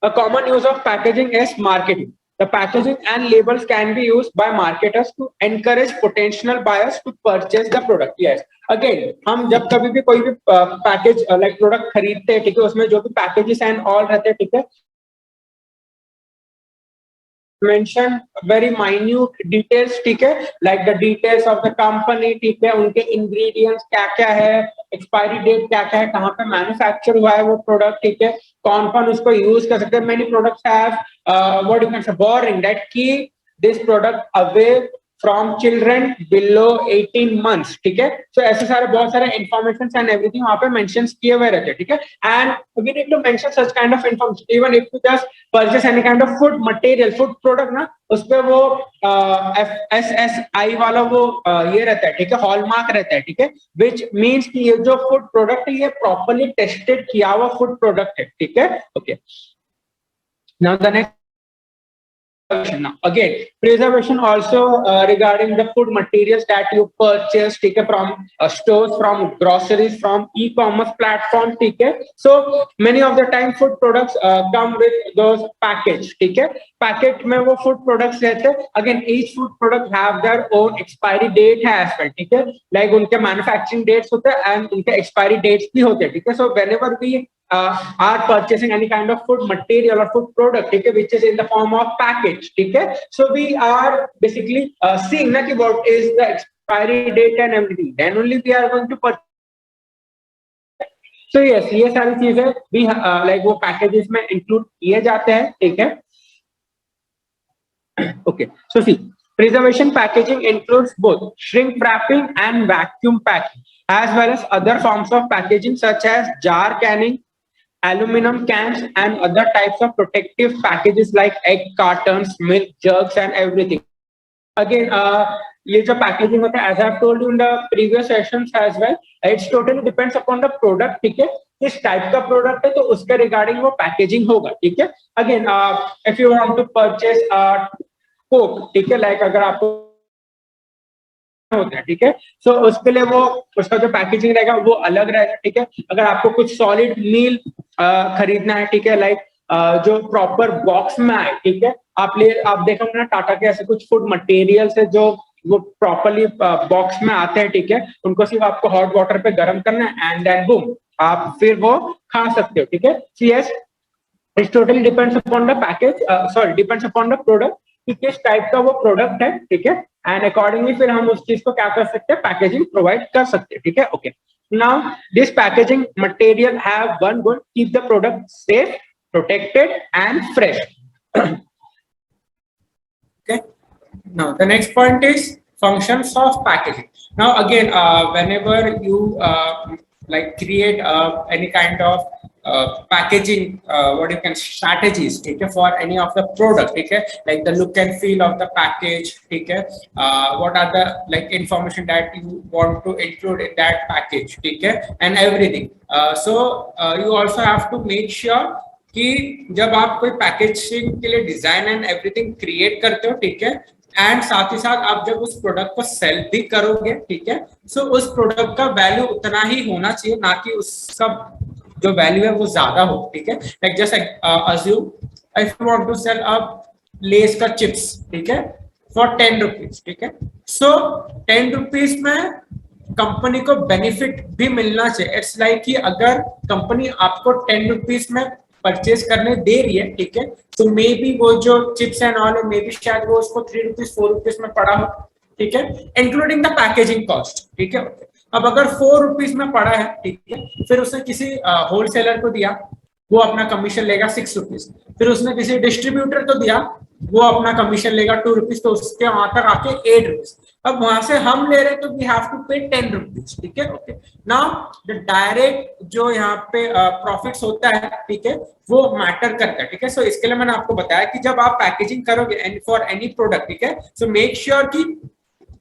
a common use of packaging is marketing. The packaging and labels can be used by marketers to encourage potential buyers to purchase the product. Yes, again हम जब कभी भी कोई भी package like product खरीदते हैं, ठीक है, उसमें जो भी पैकेजेस एंड ऑल रहते हैं, ठीक है, mention very minute details, ठीक है, like the details of the company, ठीक है, उनके ingredients क्या क्या है, expiry date क्या क्या है, कहाँ पे manufacture हुआ है वो product, ठीक है, कौन कौन उसको use कर सकते हैं. Many products have what you can say warning that keep this product away from children below 18 months, ठीक है. So ऐसे सारे बहुत सारे information and everything वहाँ पे mentions किए हुए रहते हैं, ठीक है. And we need to mention such kind of information even if you just purchase any kind of food material, food product ना, उस पे वो FSSI वाला वो ये रहता है, ठीक है, हॉलमार्क रहता है, ठीक है, which means कि ये जो फूड प्रोडक्ट है ये प्रॉपर्ली टेस्टेड किया हुआ फूड प्रोडक्ट है, ठीक है. Okay, now the next. Now again, preservation also regarding the food materials that you purchase, ठीक है, from stores, from groceries, from e-commerce platforms, ठीक है. So many of the time food products come with those package, ठीक है, packet में वो food products रहते हैं. Again, each food product have their own expiry date है as well, ठीक है, like उनके manufacturing dates होते हैं and उनके expiry dates भी होते हैं, ठीक है. So whenever we are purchasing any kind of food material or food product, okay, which is in the form of package, okay, so we are basically seeing that what is the expiry date and everything, then only we are going to purchase. So yes, ये सारी चीजें भी like वो packages में include किए जाते हैं, ठीक है. Okay, so see, preservation packaging includes both shrink wrapping and vacuum packing, as well as other forms of packaging such as jar canning, aluminum cans, and other types of protective packages like egg cartons, milk jugs, and everything. Again, ये जो packaging होता है, as I have told you in the previous sessions as well, it's totally depends upon the product, ठीक है, किस type का product है तो उसके रिगार्डिंग वो पैकेजिंग होगा, ठीक है. Again if you want to purchase Coke, ठीक है, लाइक अगर आपको होता है, ठीक है, सो उसके लिए वो उसका जो पैकेजिंग रहेगा वो अलग रहेगा, ठीक है. अगर आपको कुछ सॉलिड मील खरीदना है, ठीक है, लाइक जो प्रॉपर बॉक्स में आए, ठीक है, आप देखोगे ना टाटा के ऐसे कुछ फूड मटेरियल्स है जो वो प्रॉपरली बॉक्स में आते हैं, ठीक है, उनको सिर्फ आपको हॉट वाटर पे गर्म करना है एंड देन बूम आप फिर वो खा सकते हो, ठीक है. Yes, it totally depends upon the package, sorry depends upon the product कि किस टाइप का वो प्रोडक्ट है, ठीक है, एंड अकॉर्डिंगली फिर हम उस चीज को क्या कर सकते हैं, पैकेजिंग प्रोवाइड कर सकते हैं, ठीक है. Okay, now this packaging material have one good, keep the product safe, protected and fresh. Okay, now the next point is functions of packaging. Now again, whenever you like create any kind of packaging what you can strategies, okay, for any of the product, okay, like the look and feel of the package, okay, what are the like information that you want to include in that package, okay, and everything. So you also have to make sure कि जब आप कोई packaging के लिए design and everything create करते हो, ठीक है, एंड साथ ही साथ आप जब उस प्रोडक्ट को सेल भी करोगे, ठीक है, सो उस प्रोडक्ट का वैल्यू उतना ही होना चाहिए, ना कि उसका जो वैल्यू है वो ज्यादा हो, ठीक है. Like just assume if you want to sell a Lay's का चिप्स, ठीक है, फॉर 10 रुपीज, ठीक है, सो 10 रुपीज में कंपनी को बेनिफिट भी मिलना चाहिए. इट्स लाइक कि अगर कंपनी आपको 10 रुपीज में परचेज करने दे रही है, ठीक है, तो मे बी वो जो चिप्स एंड ऑल है मे बी शायद वो उसको 3 रुपीज 4 रुपीज में पड़ा हो, ठीक है, इंक्लूडिंग द पैकेजिंग कॉस्ट, ठीक है. अब अगर 4 रुपीज में पड़ा है, ठीक है, फिर उसने किसी होलसेलर को दिया, वो अपना कमीशन लेगा 6 रुपीज, फिर उसने किसी डिस्ट्रीब्यूटर को दिया, वो अपना कमीशन लेगा 2 रुपीज, तो उसके वहां तक आके 8 रुपीज. अब वहां से हम ले रहे तो वी हैव टू पे 10 रुपीज, ठीक है. ओके, नाउ द डायरेक्ट जो यहाँ पे प्रॉफिट्स होता है, ठीक है, वो मैटर करता है, ठीक है. सो इसके लिए मैंने आपको बताया कि जब आप पैकेजिंग करोगे एंड फॉर एनी प्रोडक्ट, ठीक है, सो मेक श्योर कि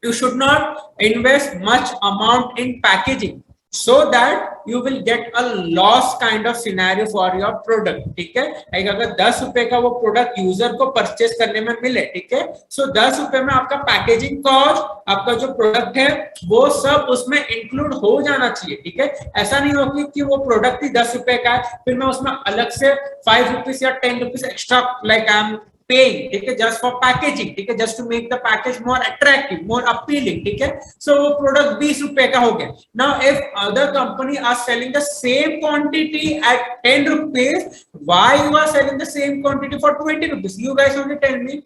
you should not invest much amount in packaging so that you will get a loss kind of scenario for your product, ठीक है. like अगर 10 रुपए का वो प्रोडक्ट यूजर को परचेस करने में मिले, ठीक है, सो 10 रुपए में आपका पैकेजिंग कॉस्ट, आपका जो प्रोडक्ट है वो सब उसमें इंक्लूड हो जाना चाहिए, ठीक है. ऐसा नहीं होगी कि वो प्रोडक्ट ही 10 रुपए का है, फिर मैं उसमें अलग से 5 रुपीज या 10 rupees extra like I am paying, ठीक है, just for packaging, ठीक है, just to make the package more attractive, more appealing, ठीक है, so वो product 20 रुपए का हो गया. Now if other company are selling the same quantity at 10 rupees, why you are selling the same quantity for 20 rupees? You guys only tell me.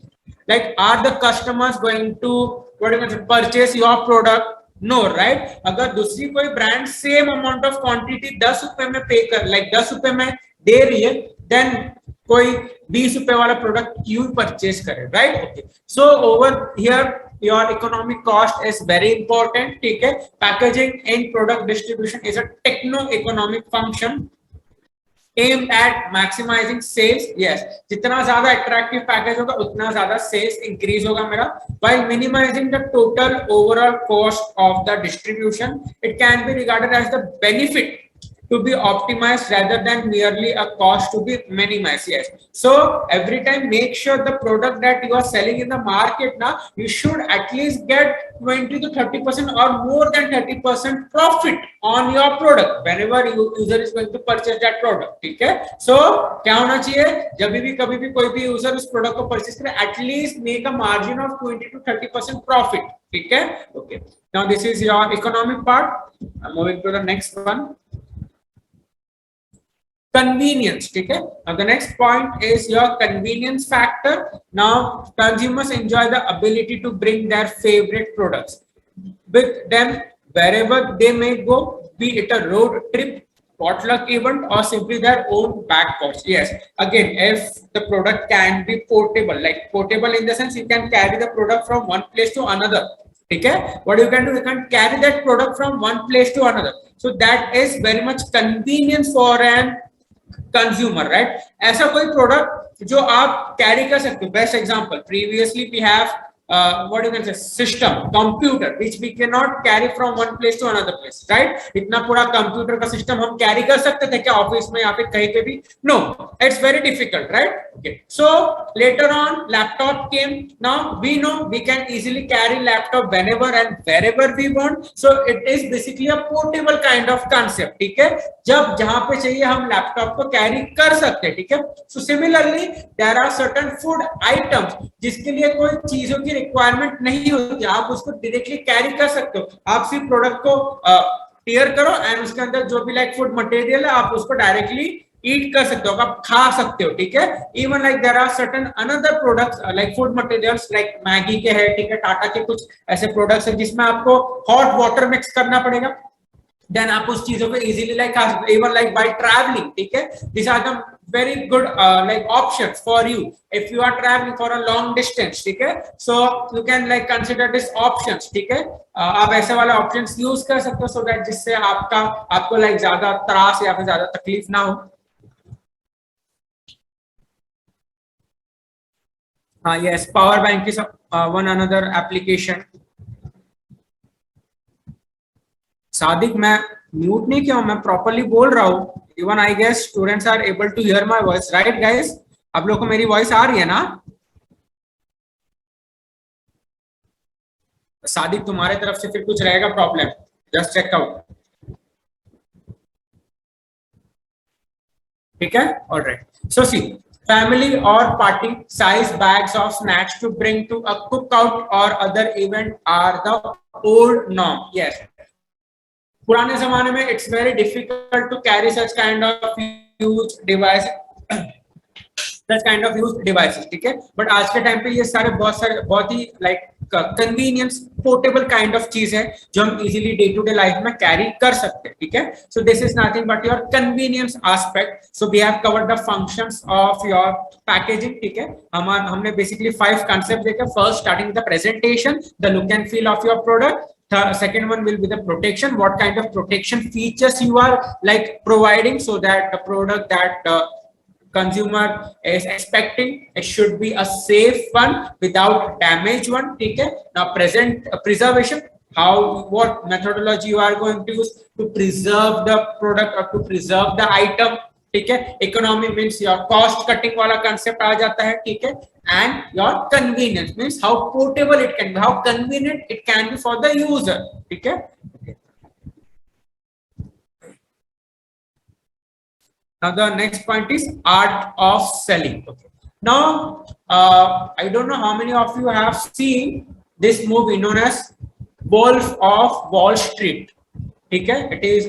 Like, are the customers going to what you can purchase your product? No, right? अगर दूसरी कोई brand same amount of quantity 10 रुपए में पे कर, like 10 रुपए में दे रही है, देन कोई 20 रुपए वाला प्रोडक्ट क्यों परचेज करे, right? Okay, so over here your economic cost is very important, ठीक है. Packaging in product distribution is a techno economic function aimed at maximizing sales. Yes, जितना ज्यादा attractive package होगा उतना ज्यादा sales increase होगा मेरा. While minimizing the total overall cost of the distribution, it can be regarded as the benefit to be optimized rather than merely a cost to be minimized. Yes, so every time make sure the product that you are selling in the market now, you should at least get 20 to 30% or more than 30% profit on your product whenever user is going to purchase that product, ठीक है. so क्या होना चाहिए, जब भी कभी भी कोई भी यूजर उस प्रोडक्ट को परचेज करे, at least make a margin of 20 to 30% profit, ठीक है. Okay, now this is your economic part. Moving to the next one, convenience, ठीक है. Now the next point is your convenience factor. Now consumers enjoy the ability to bring their favorite products with them wherever they may go, be it a road trip, potluck event, or simply their own back pockets. Yes, again, if the product can be portable, like portable in the sense you can carry the product from one place to another, ठीक है. what you can do, you can carry that product from one place to another, so that is very much convenience for an consumer, right? ऐसा कोई product जो आप carry कर सकते हो. Best example, previously we have what you can say system, computer, which we cannot carry from one place to another place, right? इतना पूरा computer का सिस्टम हम कैरी कर सकते थे क्या ऑफिस में या फिर कहीं पे भी? No, it's very difficult, right? Okay, so later on laptop came. Now we know we can easily carry laptop whenever and wherever we want, so it is basically a portable kind of concept, ठीक है. जब जहां पे चाहिए हम laptop को carry कर सकते हैं, ठीक है. So similarly there are certain food items जिसके लिए कोई चीजों की रिक्वायरमेंट नहीं होती, आप उसको डायरेक्टली कैरी कर सकते हो. आप सिर्फ प्रोडक्ट को टीयर करो एंड उसके अंदर जो भी लाइक फूड मटेरियल है आप उसको डायरेक्टली ईट कर सकते हो, आप खा सकते हो, ठीक है. Even like there are certain another products like food materials, like Maggi के है, ठीक है, टाटा के कुछ ऐसे प्रोडक्ट्स है जिसमें आपको हॉट वाटर मिक्स करना पड़ेगा, देन आप उस चीजों को easily like even like by travelling, ठीक है. This are the very good like options for you if you are traveling for a long distance, ठीक है. so you can like consider this options, ठीक है. आप ऐसे वाले options use कर सकते हो so that जिससे आपको like ज्यादा त्रास या फिर ज्यादा तकलीफ ना हो. yes, power bank is one another application. Sadiq, मैं म्यूट नहीं किया हूं, मैं प्रॉपर्ली बोल रहा हूं. Even I guess students are able to hear my voice, right guys? आप लोगों को मेरी वॉइस आ रही है ना? सादिक, तुम्हारे तरफ से फिर कुछ रहेगा प्रॉब्लम, जस्ट चेक आउट, ठीक है. Alright, so see, family or party size bags of snacks to bring to a cookout or other event are the old norm. Yes, पुराने जमाने में it's very difficult to carry such kind of huge device, such kind of huge devices, ठीक है. But आज के time पे ये सारे बहुत ही like convenience portable kind of चीज है जो हम easily day to day life में कैरी कर सकते हैं, ठीक है. So this is nothing but your convenience aspect. So we have covered the functions of your packaging, ठीक है. हमने बेसिकली 5 कांसेप्ट देखे. First, starting the presentation, the look and feel of your product. Second one will be the protection. What kind of protection features you are like providing so that the product that consumer is expecting, it should be a safe one without damage one, ठीक है. Now preservation, what methodology you are going to use to preserve the product or to preserve the item, ठीक है. Economy means your cost cutting वाला concept आ जाता है, ठीक है. And your convenience means how portable it can B, how convenient it can B for the user, ठीक है. Now the next point is art of selling. Okay. Now I don't know how many of you have seen this movie known as Wolf of Wall Street. ठीक है, it is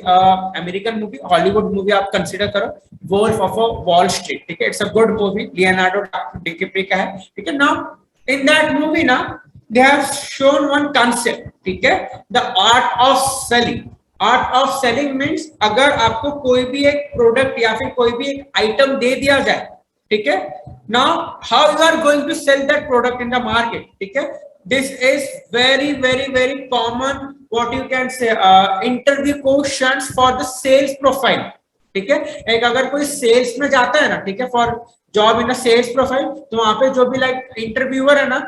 American movie, Hollywood movie आप consider करो, Wolff of wall street. ठीक है, it's a good movie, Leonardo DiCaprio का है. ठीक है, नाउ इन दैट मूवी ना they have shown one concept. ठीक है, the art of selling. Art of selling means अगर आपको कोई भी एक प्रोडक्ट या फिर कोई भी एक आइटम दे दिया जाए, ठीक है, now how you are going to sell that product in the market. ठीक है, this is very common what you can say interview questions for the sales profile. ठीक है, एक अगर कोई सेल्स में जाता है ना, ठीक है, for job in a sales profile, तो वहां पे जो भी लाइक इंटरव्यूअर है ना,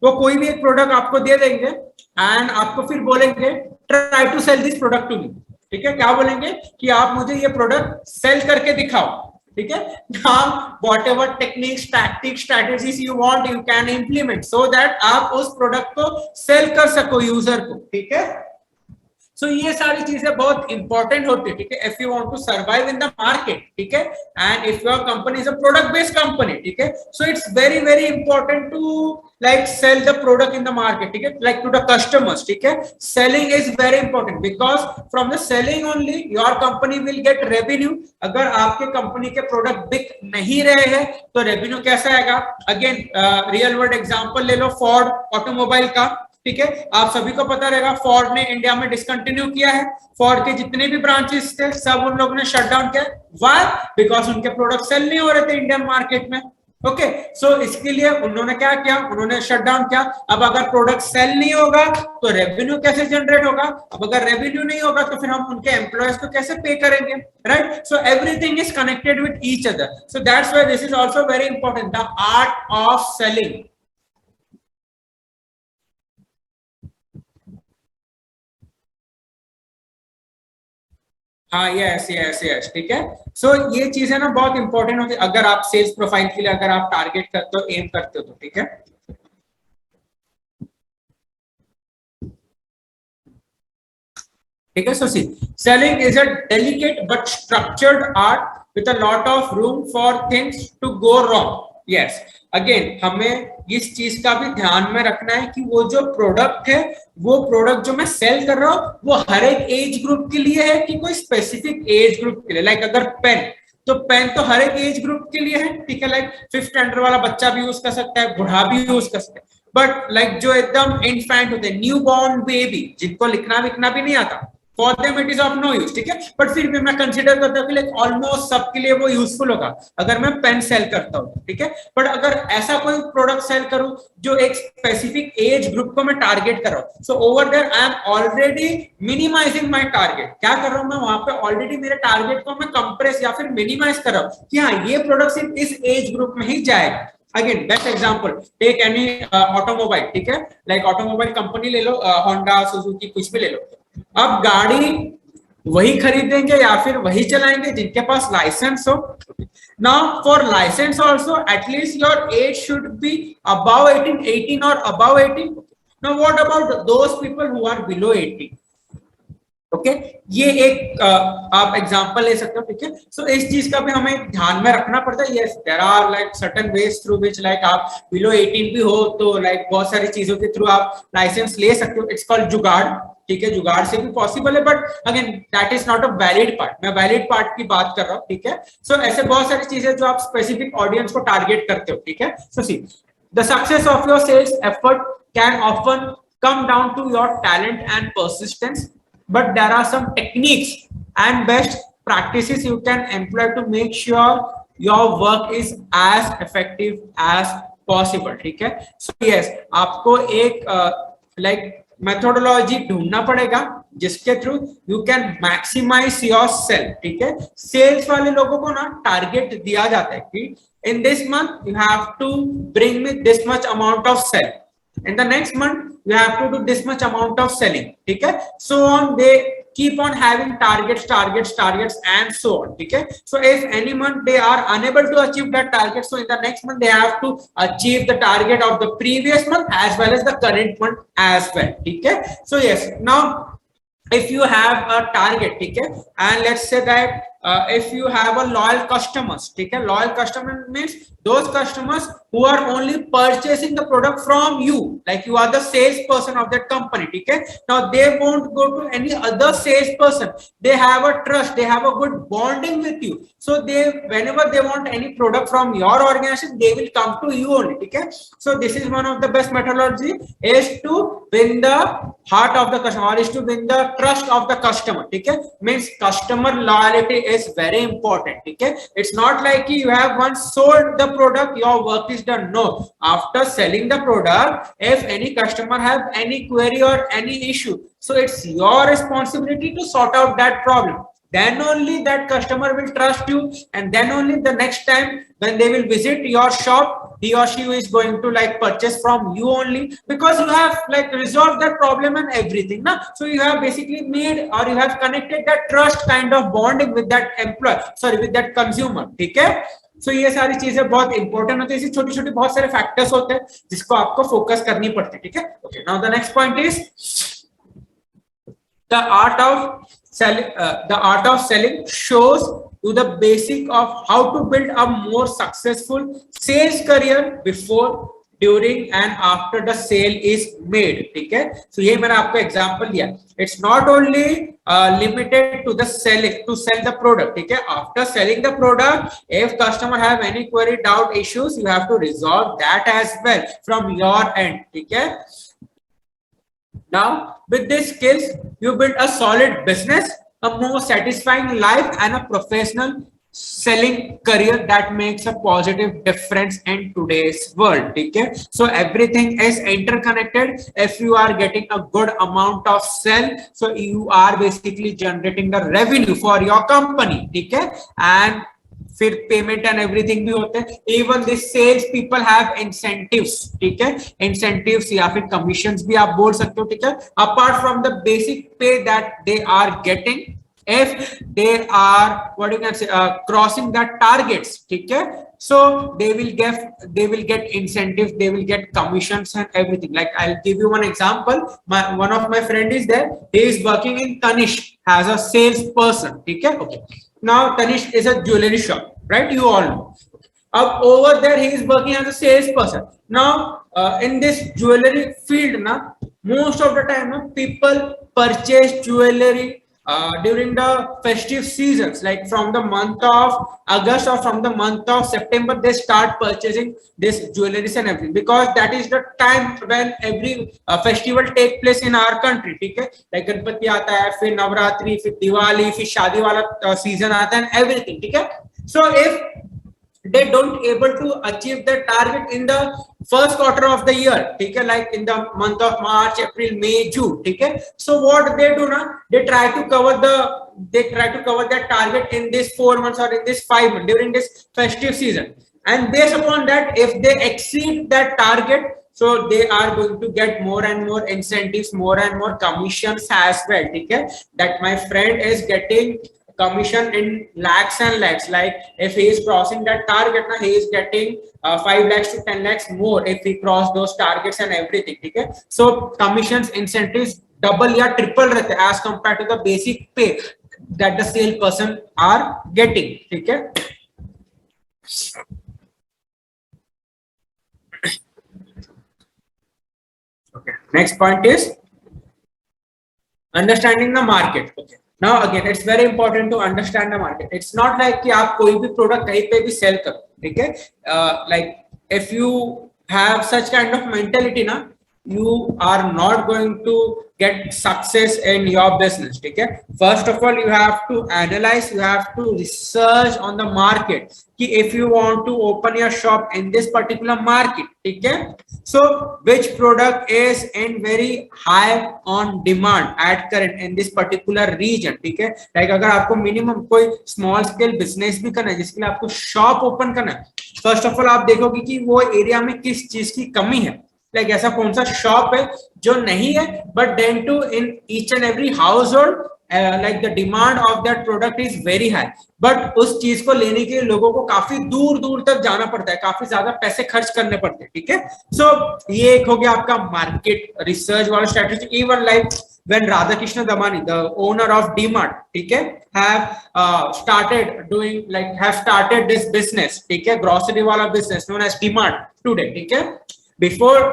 वो कोई भी एक प्रोडक्ट आपको दे देंगे एंड आपको फिर बोलेंगे try to sell this product to me. ठीक है, क्या बोलेंगे कि आप मुझे ये प्रोडक्ट सेल करके दिखाओ. ठीक है, now whatever techniques, tactics, strategies you want you can implement so that आप उस प्रोडक्ट को सेल कर सको यूजर को. ठीक है, सो ये सारी चीजें बहुत इंपॉर्टेंट होती है. ठीक है, if you want to survive in the market, ठीक है, and if your company is a product based company, ठीक है, so it's very important to like sell the product in the market. ठीक है, like to the customers. ठीक है, selling is very important because from the selling only your company will get revenue. अगर आपके company के product बिक नहीं रहे हैं तो रेवेन्यू कैसे आएगा. अगेन रियल वर्ल्ड एग्जांपल ले लो, फोर्ड ऑटोमोबाइल का. ठीक है, आप सभी को पता रहेगा फोर्ड ने इंडिया में डिसकंटिन्यू किया है. फोर्ड के जितने भी ब्रांचेस थे सब उन लोगों ने शट डाउन किया. व्हाई? बिकॉज उनके प्रोडक्ट सेल नहीं हो रहे थे इंडियन मार्केट में. ओके, सो इसके लिए उन्होंने क्या किया, उन्होंने शट डाउन किया. अब अगर प्रोडक्ट सेल नहीं होगा तो रेवेन्यू कैसे जनरेट होगा. अब अगर रेवेन्यू नहीं होगा तो फिर हम उनके एम्प्लॉयज को कैसे पे करेंगे, right. So everything is connected with each other. So that's why this is also very important, the art of selling. हाँ, यस. ठीक है, सो ये चीजें ना बहुत इंपॉर्टेंट होती है अगर आप सेल्स प्रोफाइल के लिए अगर आप टारगेट करते हो, एम करते हो तो. ठीक है, ठीक है, so see selling is a delicate but structured art with a lot of room for things to go wrong. Yes, again हमें इस चीज का भी ध्यान में रखना है कि वो जो प्रोडक्ट है, वो प्रोडक्ट जो मैं सेल कर रहा हूँ वो हर एक एज ग्रुप के लिए है कि कोई स्पेसिफिक एज ग्रुप के लिए. लाइक अगर पेन, तो पेन तो हर एक एज ग्रुप के लिए है. ठीक है, लाइक 5th स्टैंडर्ड वाला बच्चा भी यूज कर सकता है, बूढ़ा भी यूज कर सकता है. बट लाइक जो एकदम इन्फेंट होते हैं, न्यू बॉर्न बेबी, जिनको लिखना विखना भी नहीं आता, for them it is of no use. ठीक है, बट फिर भी मैं कंसीडर करता हूँ कि लाइक ऑलमोस्ट सबके लिए वो यूजफुल होगा अगर मैं पेन सेल करता हूँ. ठीक है, बट अगर ऐसा कोई प्रोडक्ट सेल करूं जो एक स्पेसिफिक एज ग्रुप को मैं टारगेट कर रहा हूँ, so over there I am already minimizing my target. क्या कर रहा हूँ मैं वहां पे, ऑलरेडी मेरे टारगेट को मैं कंप्रेस या फिर मिनिमाइज कर रहा हूँ कि हाँ ये प्रोडक्ट सिर्फ इस एज ग्रुप में ही जाएगा. Again best example, take any automobile. ठीक है, लाइक ऑटोमोबाइल कंपनी ले लो, होंडा, सुजुकी, कुछ भी ले लो. अब गाड़ी वही खरीदेंगे या फिर वही चलाएंगे जिनके पास लाइसेंस हो. Now for license also at least your age should be above 18 और above 18. Now what about those people who are below 18. Okay, ये एक आप एग्जांपल ले सकते हो. ठीक है, सो इस चीज का भी हमें ध्यान में रखना पड़ता है. Yes, there are like certain ways through which like आप बिलो 18 भी हो तो लाइक बहुत सारी चीजों के थ्रू आप लाइसेंस ले सकते हो. इट्स कॉल्ड जुगाड़. ठीक है, जुगाड़ से भी पॉसिबल है, but again that is not a valid part. मैं वैलिड पार्ट की बात कर रहा हूँ. ठीक है, सो ऐसे बहुत सारी चीजें जो आप स्पेसिफिक ऑडियंस को टारगेट करते हो. ठीक है, so see the success of your sales effort can often come down to your talent and persistence, but there are some techniques and best practices you can employ to make sure your work is as effective as possible. ठीक है, so yes, आपको एक like methodology ढूंढना पड़ेगा जिसके through you can maximize your sell. ठीक है, sales वाले लोगों को ना टारगेट दिया जाता है कि in this month you have to bring me this much amount of sell, in the next month you have to do this much amount of selling. ठीक है, so on they keep on having targets and so on. ठीक है, so if any month they are unable to achieve that target, so in the next month they have to achieve the target of the previous month as well as the current month as well. ठीक है, so yes, now if you have a target, ठीक है, and let's say that if you have a loyal customers, ठीक है, loyal customer means those customers who are only purchasing the product from you, like you are the salesperson of that company, ठीक है. Now they won't go to any other salesperson, they have a trust, they have a good bonding with you, so they, whenever they want any product from your organization, they will come to you only, ठीक है. So this is one of the best methodology, is to win the heart of the customer, or is to win the trust of the customer, ठीक है. Means customer loyalty is very important, ठीक है. It's not like you have once sold the product, your work is done. No, after selling the product, if any customer have any query or any issue, so it's your responsibility to sort out that problem. Then only that customer will trust you, and then only the next time when they will visit your shop, he or she is going to like purchase from you only, because you have like resolved that problem and everything, na? So you have basically made, or you have connected that trust kind of bonding with that employee, sorry, with that consumer, ठीक है. So ये सारी चीजें बहुत important होती है, ऐसी छोटी छोटी बहुत सारे फैक्टर्स होते हैं जिसको आपको फोकस करनी पड़ती है, ठीक है. Okay, now the next point is the art of selling shows you the basic of how to build a more successful sales career before, during and after the sale is made, ठीक है. So ये मैंने आपको example दिया. It's not only limited to the selling, to sell the product, ठीक है. After selling the product, if customer have any query, doubt, issues, you have to resolve that as well from your end, ठीक है. Now, with these skills, you build a solid business, a more satisfying life, and a professional selling career that makes a positive difference in today's world, ठीक है. So everything is interconnected. If you are getting a good amount of sell, so you are basically generating the revenue for your company, ठीक है. And फिर payment and everything भी होते हैं. Even this sales people have incentives, ठीक है. Incentives या फिर कमीशंस भी आप बोल सकते हो, ठीक है. Apart from the basic pay that they are getting, if they are what you can say crossing the targets, ठीक है. So they will get incentives, they will get commissions and everything. Like I'll give you one example. One of my friend is there, he is working in Tanishq as a salesperson, ठीक है. Okay, now Tanishq is a jewelry shop, right? You all know. Over there he is working as a salesperson. Now in this jewelry field, na, most of the time na, people purchase jewelry during the festive seasons, like from the month of August or from the month of September, they start purchasing this jewelries and everything, because that is the time when every festival take place in our country, ठीक है. Like Ganpati आता है, फिर नवरात्रि, फिर दिवाली, फिर शादी वाला season आता है and everything, ठीक है. So if they don't able to achieve the target in the first quarter of the year, ठीक है, like in the month of March, April, May, June, ठीक है. So what they do now, they try to cover that target in this 4 months or in this 5 months during this festive season, and based upon that, if they exceed that target, so they are going to get more and more incentives, more and more commissions as well, ठीक है. That my friend is getting commission in lakhs and lakhs. Like if he is crossing that target, now he is getting 5 lakhs to 10 lakhs more if he cross those targets and everything, ठीक है. So commissions, incentives double या triple रहते हैं as compared to the basic pay that the sales person are getting, ठीक है. Okay, next point is understanding the market. Okay, now again it's very important to understand the market. It's not like कि आप कोई भी product कहीं पे भी sell करो, ठीक है. Like if you have such kind of mentality ना, you are not going to get success in your business, ठीक है. First of all, you have to analyze, you have to research on the market कि if you want to open your shop in this particular market, ठीक है. So which product is in very high on demand at current in this particular region, ठीक है. Like अगर आपको minimum कोई small scale business भी करना है जिसके लिए आपको shop open करना है, first of all आप देखोगे कि वो area में किस चीज की कमी है. Like ऐसा कौन सा शॉप है जो नहीं है, but then too in each and every household like the demand of that product is very high, but उस चीज को लेने के लिए लोगों को काफी दूर दूर तक जाना पड़ता है, काफी ज्यादा पैसे खर्च करने पड़ते हैं, ठीक है. सो ये एक हो गया आपका मार्केट रिसर्च वाला strategy. Even like when Radhakrishna Damani, the owner of DMart, okay, have started this business, okay, grocery wala business known as DMart today, okay. Before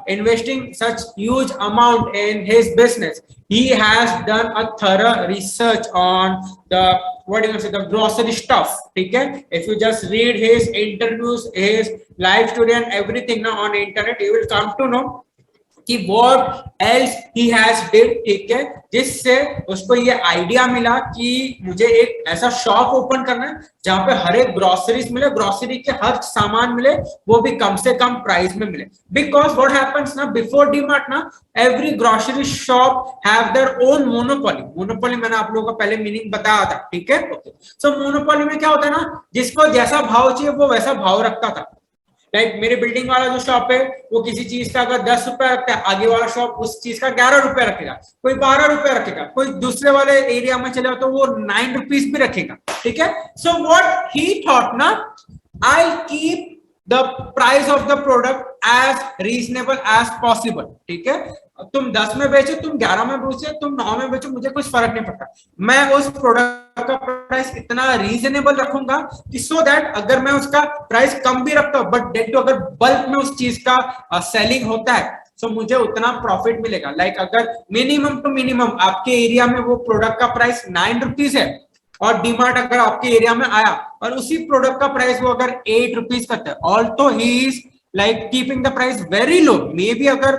investing such huge amount in his business, he has done a thorough research on the, what do you say, the grocery stuff, okay. If you just read his interviews, his life story and everything now on internet, you will come to know कि what else he has did, ठीक है, जिससे उसको ये idea मिला कि मुझे एक ऐसा शॉप ओपन करना है जहां पे हर एक ग्रोसरीज मिले, ग्रोसरी के हर सामान मिले, वो भी कम से कम प्राइस में मिले. बिकॉज व्हाट हैपेंस ना, बिफोर डीमार्ट ना, every grocery shop have their own monopoly. Monopoly मैंने आप लोगों को पहले मीनिंग बताया था, ठीक है. सो मोनोपोली में क्या होता है ना, जिसको जैसा भाव चाहिए वो वैसा भाव रखता था. लाइक मेरे बिल्डिंग वाला जो शॉप है वो किसी चीज का अगर 10 रुपए रखता है, आगे वाला शॉप उस चीज का 11 रुपए रखेगा, कोई 12 रुपए रखेगा, कोई दूसरे वाले एरिया में चले तो वो 9 रुपीज भी रखेगा, ठीक है. सो व्हाट ही थॉट ना, I keep the price of the product as reasonable as possible, ठीक है. तुम 10 में बेचो, तुम 11 में बेचो, तुम 9 में बेचो, मुझे कुछ फर्क नहीं पड़ता. मैं उस प्रोडक्ट का प्राइस इतना रीजनेबल रखूंगा कि सो दैट अगर मैं उसका प्राइस कम भी रखता हूं, बट डेट अगर बल्क में उस चीज का सेलिंग होता है, सो मुझे उतना प्रॉफिट मिलेगा. लाइक अगर मिनिमम टू मिनिमम आपके एरिया में वो प्रोडक्ट का प्राइस 9 रुपीज है और डीमार्ट अगर आपके एरिया में आया और उसी प्रोडक्ट का प्राइस वो अगर 8 रुपीज करता है, also he is like keeping the price very low. May be अगर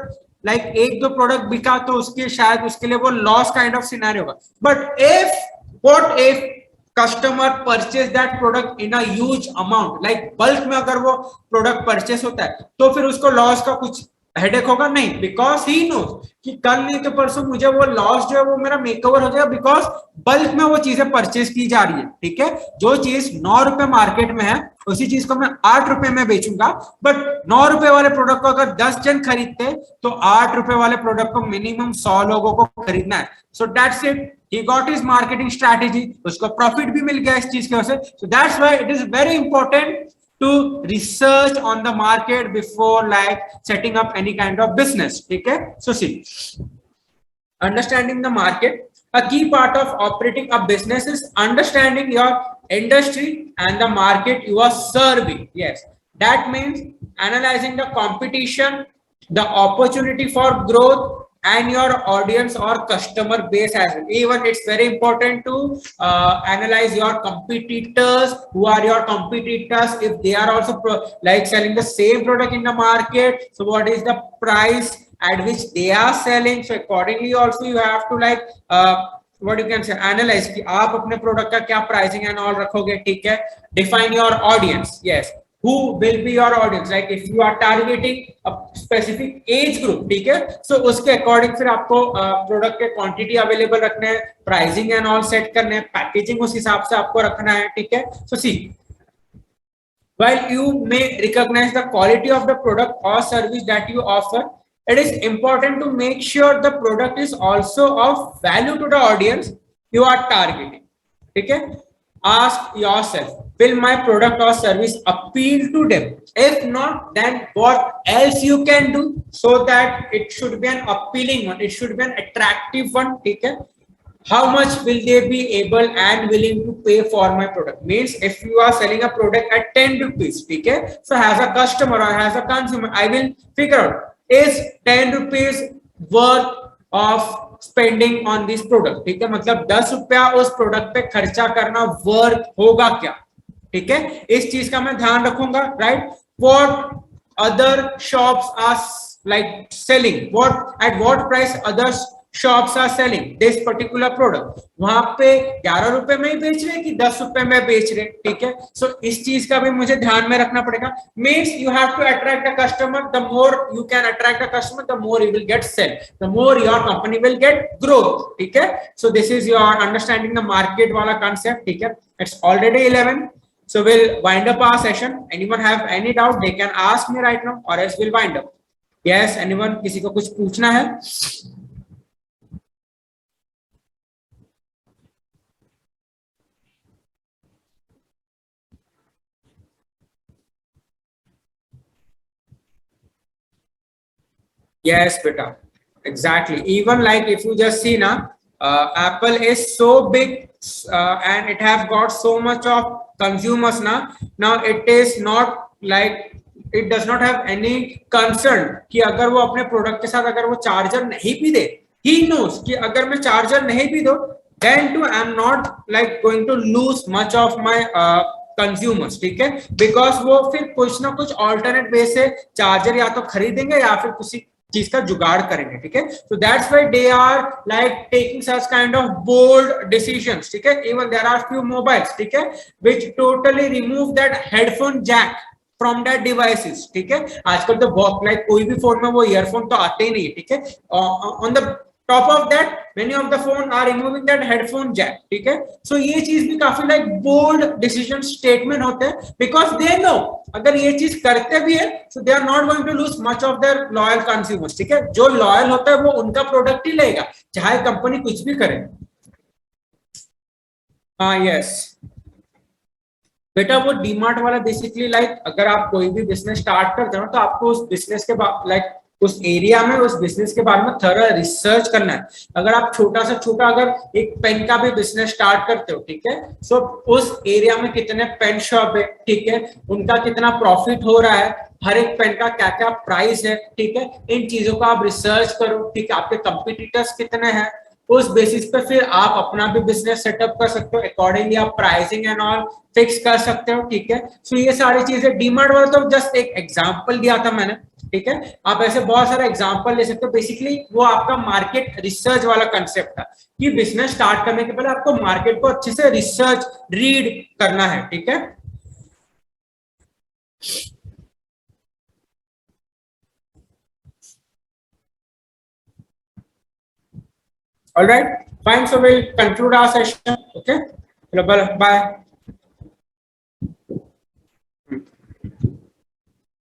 लाइक एक दो प्रोडक्ट बिका तो उसके शायद उसके लिए वो लॉस काइंड ऑफ सिनेरियो होगा. But if customer purchase that product in a huge amount, like bulk में अगर वो प्रोडक्ट परचेस होता है, तो फिर उसको लॉस का कुछ हेडेक होगा नहीं. बिकॉज ही नोज कि कल नहीं तो परसों मुझे वो लॉस जो है वो मेरा मेकओवर हो जाएगा, बिकॉज बल्क में वो चीजें परचेज की जा रही है, ठीक है. जो चीज 9 रुपए मार्केट में है उसी चीज को मैं 8 रुपए में बेचूंगा, बट 9 रुपए वाले प्रोडक्ट को अगर 10 जन खरीदते तो 8 रुपए वाले प्रोडक्ट को मिनिमम 100 लोगों को खरीदना है. So that's it, he got his marketing strategy, उसको प्रॉफिट भी मिल गया इस चीज की वजह से. So that's why it is very important to research on the market before like setting up any kind of business, ठीक है. So see, understanding the market, a key part of operating a business is understanding your industry and the market you are serving. Yes, that means analyzing the competition, the opportunity for growth, and your audience or customer base as well. Even it's very important to analyze your competitors. Who are your competitors? If they are also like selling the same product in the market, so what is the price at which they are selling? So accordingly also you have to like what you can say, analyze कि आप अपने product का क्या pricing and all रखोगे, ठीक है. Define your audience. Yes, who will be your audience, like if you are targeting a specific age group, ठीक है. So उसके अकॉर्डिंग फिर आपको प्रोडक्ट के क्वांटिटी अवेलेबल रखने हैं, प्राइसिंग एंड ऑल सेट करने हैं, पैकेजिंग उस हिसाब से आपको रखना है, ठीक है. So see, while you may recognize the quality of the product or service that you offer, it is important to make sure the product is also of value to the audience you are targeting, ठीक है. Ask yourself, will my product or service appeal to them? If not, then what else you can do so that it should be an appealing one, it should be an attractive one, ठीक है. How much will they be able and willing to pay for my product? Means if you are selling a product at 10 rupees, ठीक है, so as a customer or as a consumer, I will figure out, is 10 rupees worth of spending on this product, ठीक है. मतलब 10 रुपया उस product पे खर्चा करना वर्थ होगा क्या, ठीक है. इस चीज का मैं ध्यान रखूंगा, right. What other shops are like selling, what at what price other shops are selling this particular product. वहां पे 11 रुपए में ही बेच रहे कि 10 रुपए में बेच रहे, ठीक है. सो इस चीज का भी मुझे ध्यान में रखना पड़ेगा. Means you have to attract the customer. The more you can attract the customer, the more you will get sale, the more your company will get growth, ठीक है. So this is your understanding the market वाला concept, ठीक है. It's already 11, so we'll wind up our session. Anyone have any doubt, they can ask me right now or else we'll wind up. Yes, anyone, किसी को कुछ पूछना है? Yes, beta. Exactly. Even like if you just see now, Apple is so big and it have got so much of consumers now. Now it is not like it does not have any concern कि अगर वो अपने product के साथ अगर वो charger नहीं भी दे, he knows कि अगर मैं चार्जर नहीं भी दो, then too I'm not like going to lose much of my consumers, ठीक है, बिकॉज वो फिर कुछ ना कुछ ऑल्टरनेट वे से चार्जर या तो खरीदेंगे या फिर किसी चीज का जुगाड़ करेंगे, ठीक है. So that's why they are like taking such kind of bold decisions, ठीक है. Even there are few mobiles, ठीक है, which totally remove that headphone jack from that devices, ठीक है. आजकल तो बहुत लाइक कोई भी फोन में वो ईयरफोन तो आते ही नहीं, ठीक है. On the top of that many of the phone are removing that headphone jack, ठीक है. so ये चीज भी काफी like bold decision statement होते हैं because they know अगर ये चीज करते भी है so they are not going to lose much of their loyal consumers, ठीक है. जो loyal होता है वो उनका प्रोडक्ट ही लेगा चाहे कंपनी कुछ भी करे. हाँ यस बेटा, वो डीमार्ट वाला बेसिकली लाइक अगर आप कोई भी बिजनेस स्टार्ट करते हो तो आपको उस बिजनेस के बाद लाइक उस एरिया में उस बिजनेस के बारे में थोड़ा रिसर्च करना है. अगर आप छोटा से छोटा अगर एक पेन का भी बिजनेस स्टार्ट करते हो, ठीक है, सो उस एरिया में कितने पेन शॉप है, ठीक है, उनका कितना प्रॉफिट हो रहा है, हर एक पेन का क्या क्या प्राइस है, ठीक है, इन चीजों का आप रिसर्च करो, ठीक है. आपके कंपटीटर्स कितने हैं, उस बेसिस पे फिर आप अपना भी बिजनेस सेटअप कर सकते हो. अकॉर्डिंगली आप प्राइसिंग एंड ऑल फिक्स कर सकते हो, ठीक है. सो ये सारी चीजें डीमार्ट वाला तो जस्ट एक एग्जांपल दिया था मैंने, ठीक है. आप ऐसे बहुत सारे एग्जांपल ले सकते हो. बेसिकली वो आपका मार्केट रिसर्च वाला कंसेप्ट था कि बिजनेस स्टार्ट करने के पहले आपको मार्केट को अच्छे से रिसर्च रीड करना है, ठीक है. All right, fine. So we'll conclude our session. Okay, bye.